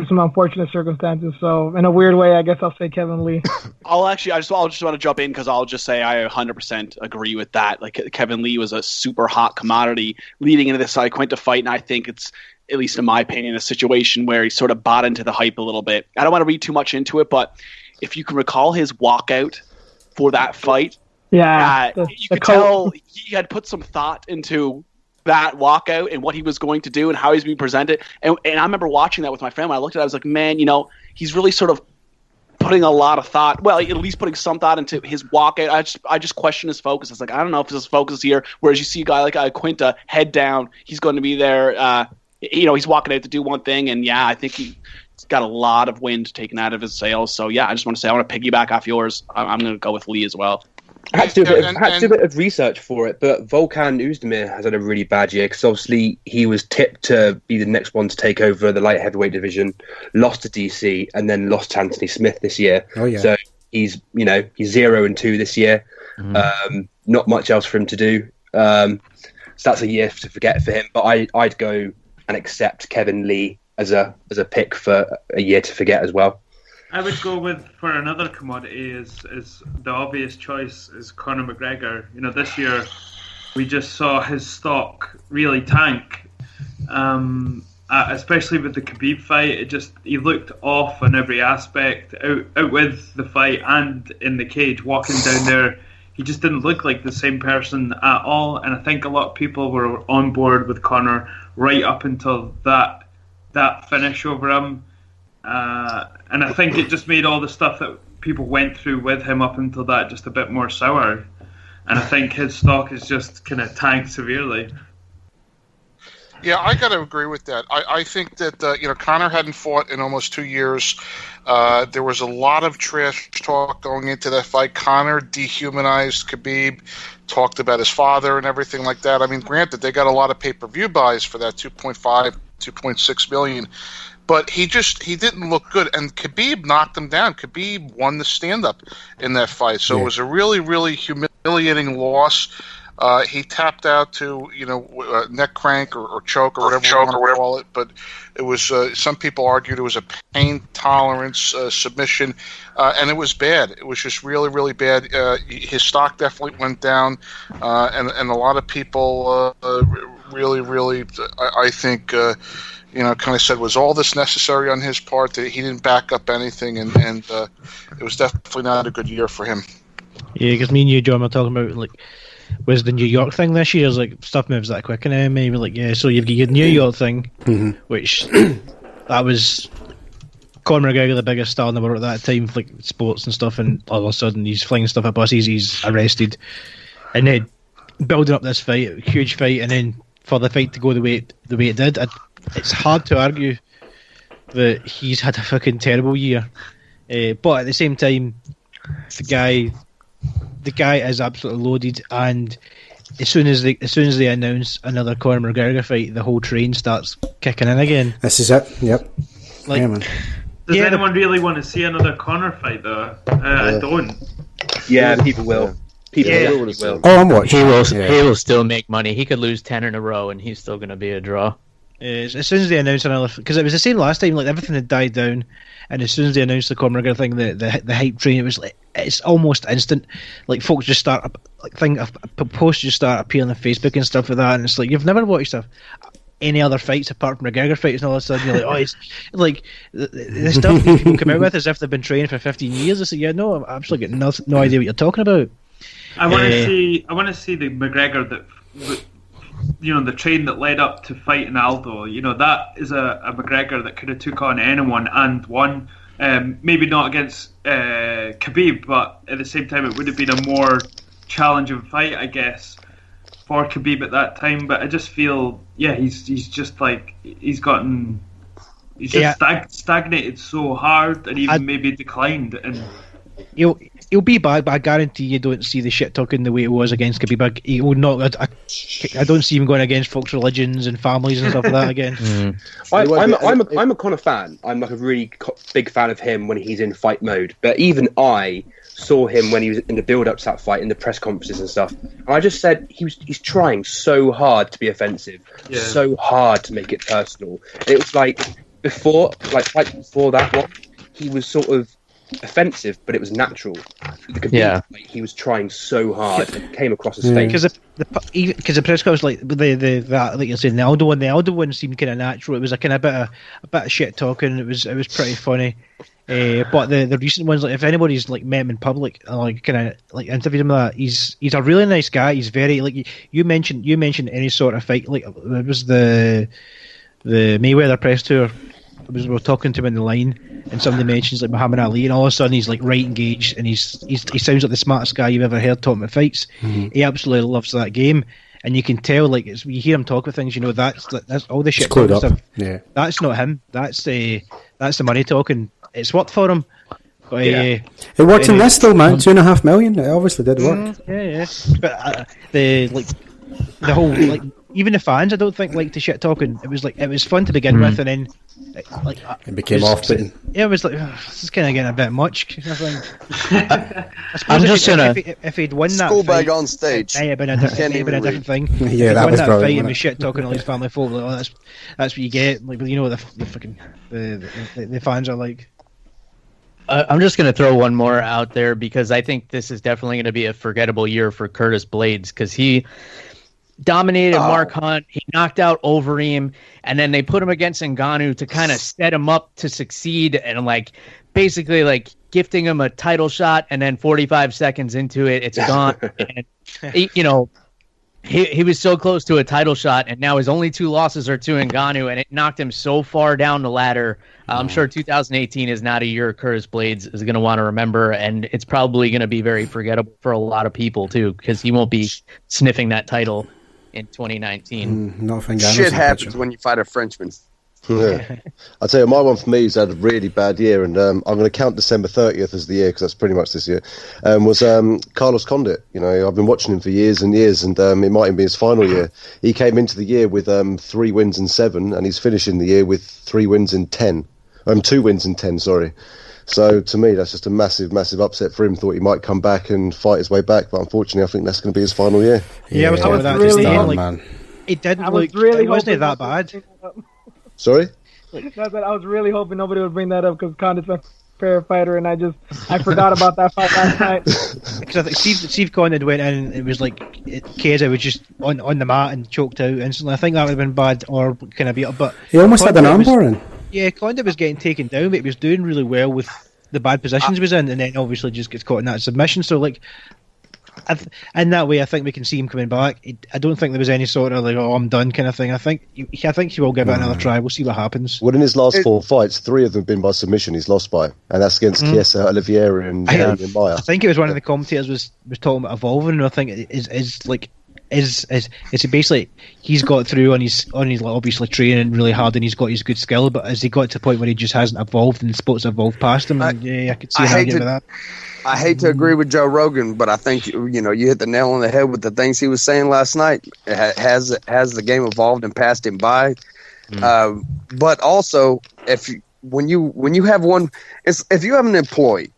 some unfortunate circumstances. So in a weird way, I guess I'll say Kevin Lee. I'll just want to jump in because I'll just say I 100% agree with that. Like Kevin Lee was a super hot commodity leading into this Iaquinta fight, and I think it's, at least in my opinion, a situation where he sort of bought into the hype a little bit. I don't want to read too much into it, but if you can recall his walkout for that fight, you could tell he had put some thought into that walkout and what he was going to do and how he's being presented. And I remember watching that with my family. I looked at it, I was like, man, he's really sort of putting a lot of thought, well, at least putting some thought into his walkout. I just question his focus. It's like, I don't know if his focus is here, whereas you see a guy like Iaquinta, head down, he's going to be there, he's walking out to do one thing, and I think he's got a lot of wind taken out of his sails. So I just want to say I want to piggyback off yours. I'm going to go with Lee as well. I had to do a bit of research for it, but Volkan Oezdemir has had a really bad year because obviously he was tipped to be the next one to take over the light heavyweight division, lost to DC, and then lost to Anthony Smith this year. Oh, yeah. So he's 0-2 this year. Not much else for him to do. So that's a year to forget for him. But I'd go and accept Kevin Lee as a pick for a year to forget as well. I would go for another commodity is the obvious choice is Conor McGregor. This year we just saw his stock really tank, especially with the Khabib fight. He looked off on every aspect, out with the fight and in the cage, walking down there. He just didn't look like the same person at all, and I think a lot of people were on board with Conor right up until that finish over him. And I think it just made all the stuff that people went through with him up until that just a bit more sour. And I think his stock is just kind of tanked severely. Yeah, I got to agree with that. I think that Conor hadn't fought in almost 2 years. There was a lot of trash talk going into that fight. Conor dehumanized Khabib, talked about his father and everything like that. I mean, granted, they got a lot of pay-per-view buys for that 2.6 million. But he didn't look good, and Khabib knocked him down. Khabib won the stand-up in that fight, so it was a really, really humiliating loss. He tapped out to neck crank or choke or whatever you want to call it, but it was some people argued it was a pain tolerance submission, and it was bad. It was just really, really bad. His stock definitely went down, and a lot of people really, really, I think. Kind of said, was all this necessary on his part? That he didn't back up anything, and it was definitely not a good year for him. Yeah, because me and you, John, were talking about was the New York thing this year? Stuff moves that quick, and then maybe so you've got your New York thing, which that was Conor McGregor, the biggest star in the world at that time, sports and stuff, and all of a sudden he's flinging stuff at buses, he's arrested, and then building up this fight, huge fight, and then for the fight to go the way it did. It's hard to argue that he's had a fucking terrible year, but at the same time, the guy is absolutely loaded. And as soon as they announce another Conor McGregor fight, the whole train starts kicking in again. This is it. Yep. Man. Does anyone really want to see another Conor fight though? I don't. Yeah, people will. People will. Oh, I'm watching. He will still make money. He could lose 10 in a row, and he's still going to be a draw. As soon as they announced another, because it was the same last time, everything had died down, and as soon as they announced the Conor McGregor thing, the hype train, it was it's almost instant. Folks just start posts just start appearing on Facebook and stuff like that, and it's you've never watched any other fights apart from McGregor fights, and all of a sudden you're it's the stuff these people come out with as if they've been training for 15 years. I say, no, I've absolutely got no idea what you're talking about. I want to see the McGregor that. The train that led up to fighting Aldo, that is a McGregor that could have took on anyone and won. Maybe not against Khabib, but at the same time it would have been a more challenging fight, I guess, for Khabib at that time. But I just feel, he's just stagnated so hard and even maybe declined. And He'll be back, but I guarantee you don't see the shit talking the way it was against Khabib. He will not. I don't see him going against folks' religions and families and stuff like that again. I'm a Conor fan. I'm a really big fan of him when he's in fight mode. But even I saw him when he was in the build-up to that fight, in the press conferences and stuff. And I just said he's trying so hard to be offensive, so hard to make it personal. And it was before that one, he was sort of offensive, but it was natural. He was trying so hard, and it came across his face. Because the press conference, like you're saying, the Aldo one seemed kind of natural. It was a kind of bit of shit talking. It was pretty funny. But the recent ones, if anybody's met him in public, interviewed him, he's a really nice guy. He's very you mentioned any sort of fight. It was the Mayweather press tour. We were talking to him in the line, and somebody mentions Muhammad Ali, and all of a sudden he's right engaged, and he sounds like the smartest guy you've ever heard talking about fights. Mm-hmm. He absolutely loves that game, and you can tell you hear him talk about things. That's all the shit talking stuff. Yeah, that's not him. That's the money talking. It's worked for him. But, it worked in this though, man. 2.5 million. It obviously did work. Yeah. But the whole even the fans, I don't think liked the shit talking. It was fun to begin with, and then it became off-putting. Yeah, it was this is kind of getting a bit much. I suppose if he'd won that school fight, bag on stage, it may have been a different thing. Yeah, that was that fight and was shit talking all these family folk. That's what you get. The fans are like. I'm just going to throw one more out there because I think this is definitely going to be a forgettable year for Curtis Blades because he dominated Mark Hunt. He knocked out Overeem, and then they put him against Ngannou to kind of set him up to succeed and basically gifting him a title shot, and then 45 seconds into it, it's gone. And, he was so close to a title shot, and now his only 2 losses are to Ngannou, and it knocked him so far down the ladder. I'm sure 2018 is not a year Curtis Blades is going to want to remember, and it's probably going to be very forgettable for a lot of people too, because he won't be sniffing that title in 2019. Nothing. Shit happens when you fight a Frenchman. Yeah. I'll tell you, my one for me has had a really bad year, and I'm going to count December 30th as the year because that's pretty much this year. Was Carlos Condit. You know, I've been watching him for years and years, and it might even be his final year. He came into the year with 3 wins and 7, and he's finishing the year with 3 wins and 10. 2 wins and 10, sorry. So to me, that's just a massive, massive upset for him. Thought he might come back and fight his way back, but unfortunately, I think that's going to be his final year. Yeah, I was talking about really that. Man. It didn't look. It wasn't that bad. Sorry? I was really hoping nobody would bring that up because Condit's my favorite fighter, and I forgot about that fight last night. Because I think Steve Condit went in, and it was like Keza was just on the mat and choked out instantly. I think that would have been bad or kind of beat up. But he almost had an armbar in. Yeah, Condit was getting taken down, but he was doing really well with the bad positions he was in, and then obviously just gets caught in that submission. So like, in that way, I think we can see him coming back. I don't think there was any sort of like, "oh, I'm done" kind of thing. I think he will give it another try. We'll see what happens. Well, in his last 4 fights, 3 of them have been by submission. He's lost by, and that's against Chiesa, Oliveira, and Maya. I think it was one of the commentators was talking about evolving, and I think it is basically he's got through and he's obviously training really hard and he's got his good skill, but has he got to the point where he just hasn't evolved and the sport's evolved past him? I could see an argument with that. I hate to agree with Joe Rogan, but I think you hit the nail on the head with the things he was saying last night. Has the game evolved and passed him by? But also, when you have an employee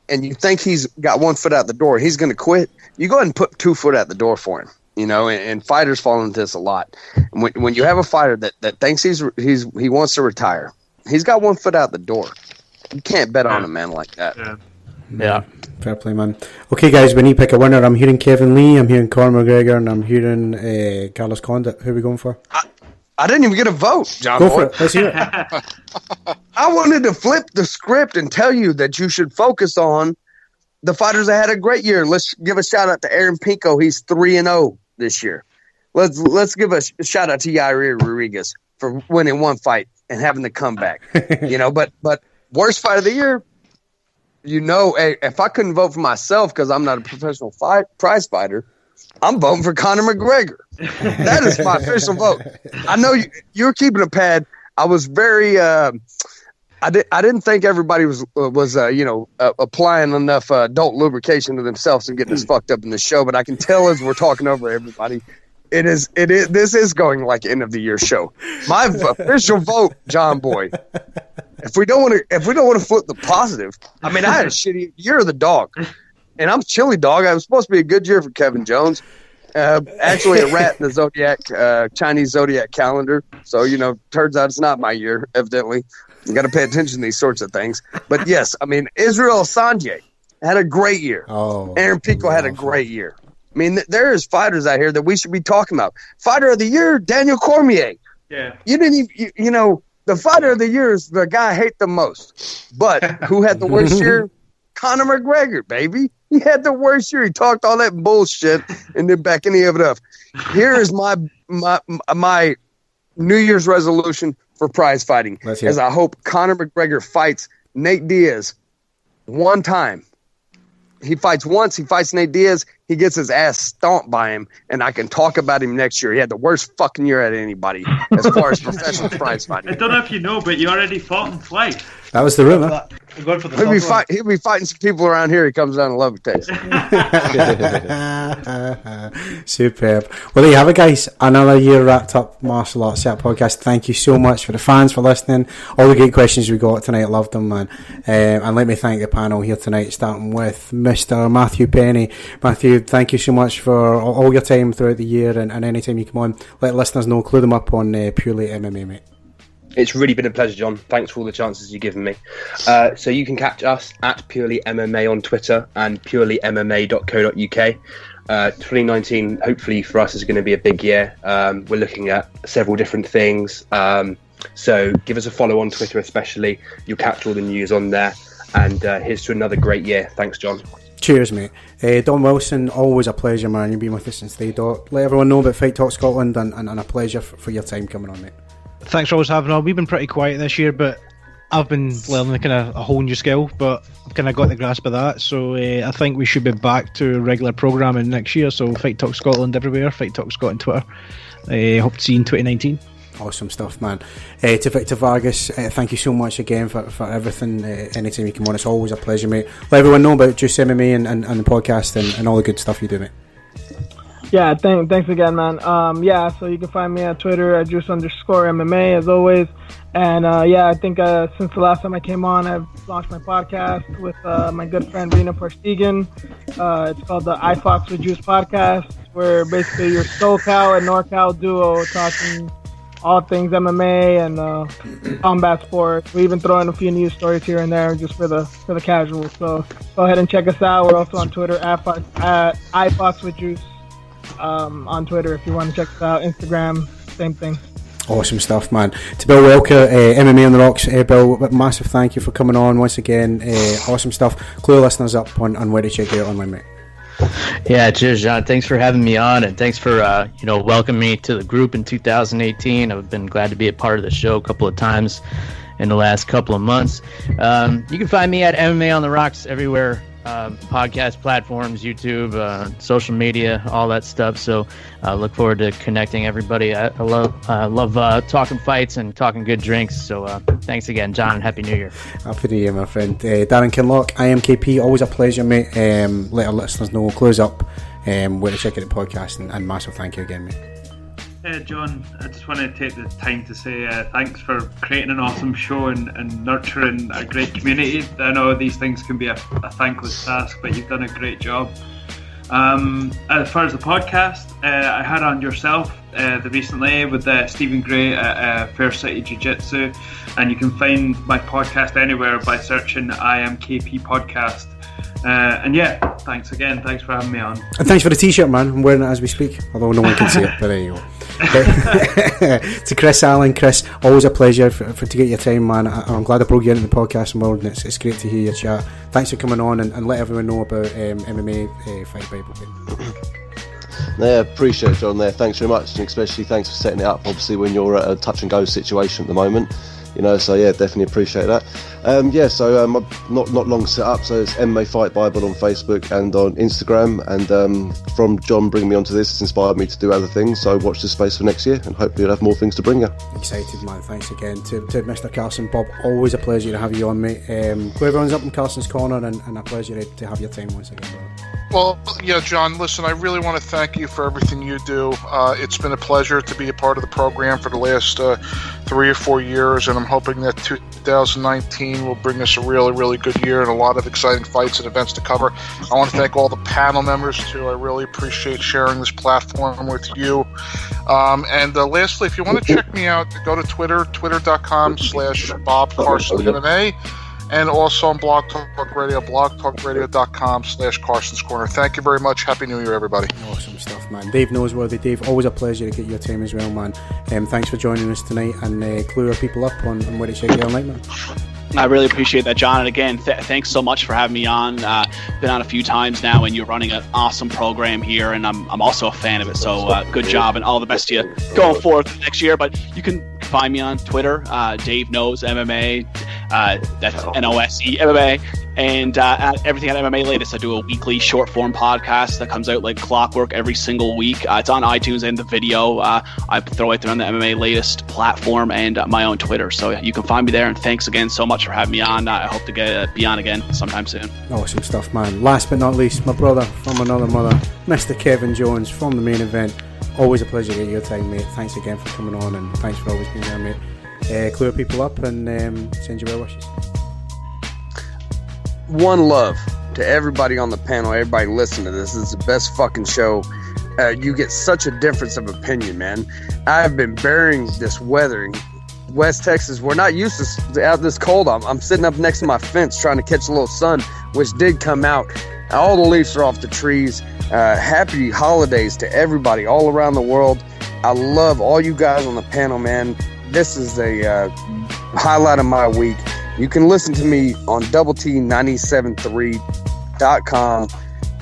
and you think he's got 1 foot out the door, he's going to quit. You go ahead and put 2 foot out the door for him. You know, and fighters fall into this a lot. When you have a fighter that thinks he wants to retire, he's got 1 foot out the door. You can't bet on a man like that. Yeah. Fair play, man. Okay, guys, we need to pick a winner. I'm hearing Kevin Lee, I'm hearing Conor McGregor, and I'm hearing Carlos Condit. Who are we going for? I didn't even get a vote, John. Go for it. Let's hear it. I wanted to flip the script and tell you that you should focus on the fighters that had a great year. Let's give a shout out to Aaron Pinko. He's 3-0 this year. Let's give a shout out to Yair Rodriguez for winning 1 fight and having the comeback. But worst fight of the year. If I couldn't vote for myself because I'm not a professional prize fighter, I'm voting for Conor McGregor. That is my official vote. I know you're keeping a pad. I was very. I didn't think everybody was applying enough adult lubrication to themselves and getting us fucked up in the show. But I can tell as we're talking over everybody, this is going like end of the year show. My official vote, John Boy. If we don't want to flip the positive, I mean, I had a shitty year of the dog, and I'm chilly dog. I was supposed to be a good year for Kevin Jones. Actually, a rat in the zodiac Chinese zodiac calendar. So turns out it's not my year. Evidently, you got to pay attention to these sorts of things. But yes, I mean, Israel Adesanya had a great year. Aaron Pico had a great year. I mean, there is fighters out here that we should be talking about. Fighter of the year, Daniel Cormier. Yeah. You didn't even, the fighter of the year is the guy I hate the most. But who had the worst year? Conor McGregor, baby. He had the worst year. He talked all that bullshit and didn't back any of it up. Here is my New Year's resolution for prize fighting. As I hope Conor McGregor fights Nate Diaz 1 time. He fights once. He fights Nate Diaz. He gets his ass stomped by him, and I can talk about him next year. He had the worst fucking year out of anybody as far as professional prize fighting. I don't know if you know, but you already fought him twice. That was the rumor. He'll be fighting some people around here. He comes down to Love Taste. Superb. Well, there you have it, guys. Another year wrapped up. Martial Arts Chat Podcast. Thank you so much for the fans for listening. All the great questions we got tonight. Loved them, man. And let me thank the panel here tonight, starting with Mr. Matthew Penny. Matthew, thank you so much for all your time throughout the year, and any time you come on, let listeners know, clue them up on Purely MMA, mate. It's really been a pleasure, John. Thanks for all the chances you've given me. So you can catch us at Purely MMA on Twitter and purelymma.co.uk. 2019, hopefully for us, is going to be a big year. We're looking at several different things. So give us a follow on Twitter especially. You'll catch all the news on there. And here's to another great year. Thanks, John. Cheers, mate. Don Wilson, always a pleasure, man. You've been with us since day dot. Let everyone know about Fight Talk Scotland and a pleasure for your time coming on, mate. Thanks for always having on. We've been pretty quiet this year, but I've been learning kind of a whole new skill, but I've kind of got the grasp of that. So I think we should be back to regular programming next year. So Fight Talk Scotland everywhere, Fight Talk Scott on Twitter. Hope to see you in 2019. Awesome stuff, man. To Vargas, thank you so much again for everything. Anytime you come on, it's always a pleasure, mate. Let everyone know about Juice MMA and the podcast and all the good stuff you do, mate. Yeah, thanks again, man. So you can find me on Twitter at Juice_MMA as always. And I think since the last time I came on, I've launched my podcast with my good friend Rena Parstigan. It's called the iFox with Juice podcast, where basically your SoCal and NorCal duo talking all things MMA and combat sports. We even throw in a few news stories here and there just for the casuals. So go ahead and check us out. We're also on Twitter at iFox with Juice on Twitter if you want to check us out. Instagram, same thing. Awesome stuff, man. To Bill Welker, MMA on the Rocks. Bill, massive thank you for coming on once again. Awesome stuff. Clue listeners up on where to check you out online, mate. Yeah, cheers, John. Thanks for having me on, and thanks for welcoming me to the group in 2018. I've been glad to be a part of the show a couple of times in the last couple of months. You can find me at MMA on the Rocks everywhere. Podcast platforms, YouTube, social media, all that stuff. So look forward to connecting everybody. I love talking fights and talking good drinks. So thanks again, John, and Happy New Year. Happy New Year, my friend. Darren Kinloch, I am KP. Always a pleasure, mate. Let our listeners know. Close up. Where to check out the podcast, and massive thank you again, mate. John, I just want to take the time to say thanks for creating an awesome show and nurturing a great community. I know these things can be a thankless task, but you've done a great job. As far as the podcast, I had on yourself recently with Stephen Gray at Fair City Jiu-Jitsu, and you can find my podcast anywhere by searching I Am KP Podcast. Thanks again. Thanks for having me on. And thanks for the t-shirt, man. I'm wearing it as we speak, although no one can see it, but there you go. To Chris Allen, Chris, always a pleasure for to get your time, man. I'm glad I brought you into the podcast world, and it's great to hear your chat. Thanks for coming on and let everyone know about MMA Fight Bible. Yeah, appreciate it, John. There, thanks very much, and especially thanks for setting it up. Obviously, when you're at a touch and go situation at the moment, so yeah, definitely appreciate that. I'm not long set up, so it's MMA Fight Bible on Facebook and on Instagram, and from John bringing me onto this, it's inspired me to do other things, so watch this space for next year, and hopefully you'll have more things to bring you. Excited, man. Thanks again to Mr. Carson. Bob, always a pleasure to have you on, mate. Everyone's up in Carson's corner, and a pleasure to have your time once again, brother. Well, yeah, John, listen, I really want to thank you for everything you do. It's been a pleasure to be a part of the program for the last 3 or 4 years, and I'm hoping that 2019 will bring us a really, really good year and a lot of exciting fights and events to cover. I want to thank all the panel members, too. I really appreciate sharing this platform with you. Lastly, if you want to check me out, go to Twitter, twitter.com/Bob Carson MMA. And also on Blog Talk Radio, blogtalkradio.com/Carson's Corner. Thank you very much. Happy New Year, everybody. Awesome stuff, man. Dave Noseworthy. Dave, always a pleasure to get your time as well, man. Thanks for joining us tonight, and clue our people up on where to check you out, man. I really appreciate that, John. And again, thanks so much for having me on. Been on a few times now, and you're running an awesome program here, and I'm also a fan of it. So good job, and all the best to you going forward next year. But you can find me on Twitter, Dave Knows MMA. That's NOSE MMA, and everything at MMA Latest. I do a weekly short form podcast that comes out like clockwork every single week. It's on iTunes and the video. I throw it there on the MMA Latest platform and my own Twitter. So you can find me there. And thanks again so much for having me on. I hope to be on again sometime soon. Awesome stuff, man. Last but not least, my brother from another mother, Mr. Kevin Jones from the Main Event. Always a pleasure to get your time, mate. Thanks again for coming on, and thanks for always being there, mate. Clear people up and send you well wishes. One love to everybody on the panel, everybody listen to this. This is the best fucking show. You get such a difference of opinion, man. I've been bearing this weather in West Texas. We're not used to out this cold. I'm sitting up next to my fence trying to catch a little sun, which did come out. All the leaves are off the trees. Happy holidays to everybody all around the world. I love all you guys on the panel, man. This is a highlight of my week. You can listen to me on doublet973.com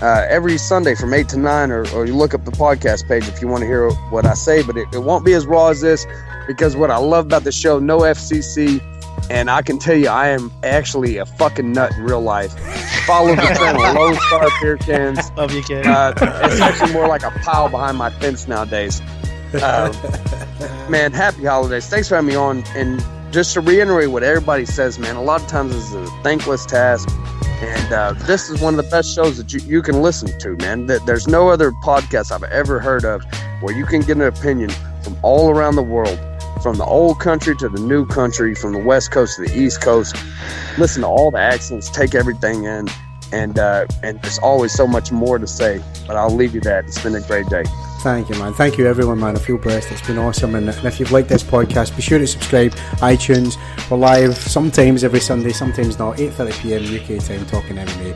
every Sunday from 8 to 9, or you look up the podcast page if you want to hear what I say, but it won't be as raw as this, because what I love about the show, no FCC, And I can tell you, I am actually a fucking nut in real life. Follow the channel, Lone Star Beer Cans. Love you, kid. It's actually more like a pile behind my fence nowadays. Man, happy holidays. Thanks for having me on. And just to reiterate what everybody says, man, a lot of times this is a thankless task. And this is one of the best shows that you can listen to, man. There's no other podcast I've ever heard of where you can get an opinion from all around the world. From the old country to the new country, from the West Coast to the East Coast. Listen to all the accents, take everything in, and there's always so much more to say. But I'll leave you that. It's been a great day. Thank you, man. Thank you, everyone, man. I feel blessed. It's been awesome. And if you've liked this podcast, be sure to subscribe. iTunes. We're live sometimes every Sunday, sometimes not. 8:30 p.m. UK time, talking MMA.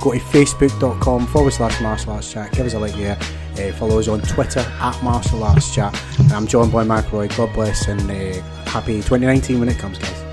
Go to facebook.com/martial arts chat. Give us a like there. Follow us on Twitter @martial arts chat. I'm John Boy McElroy. God bless and happy 2019 when it comes, guys.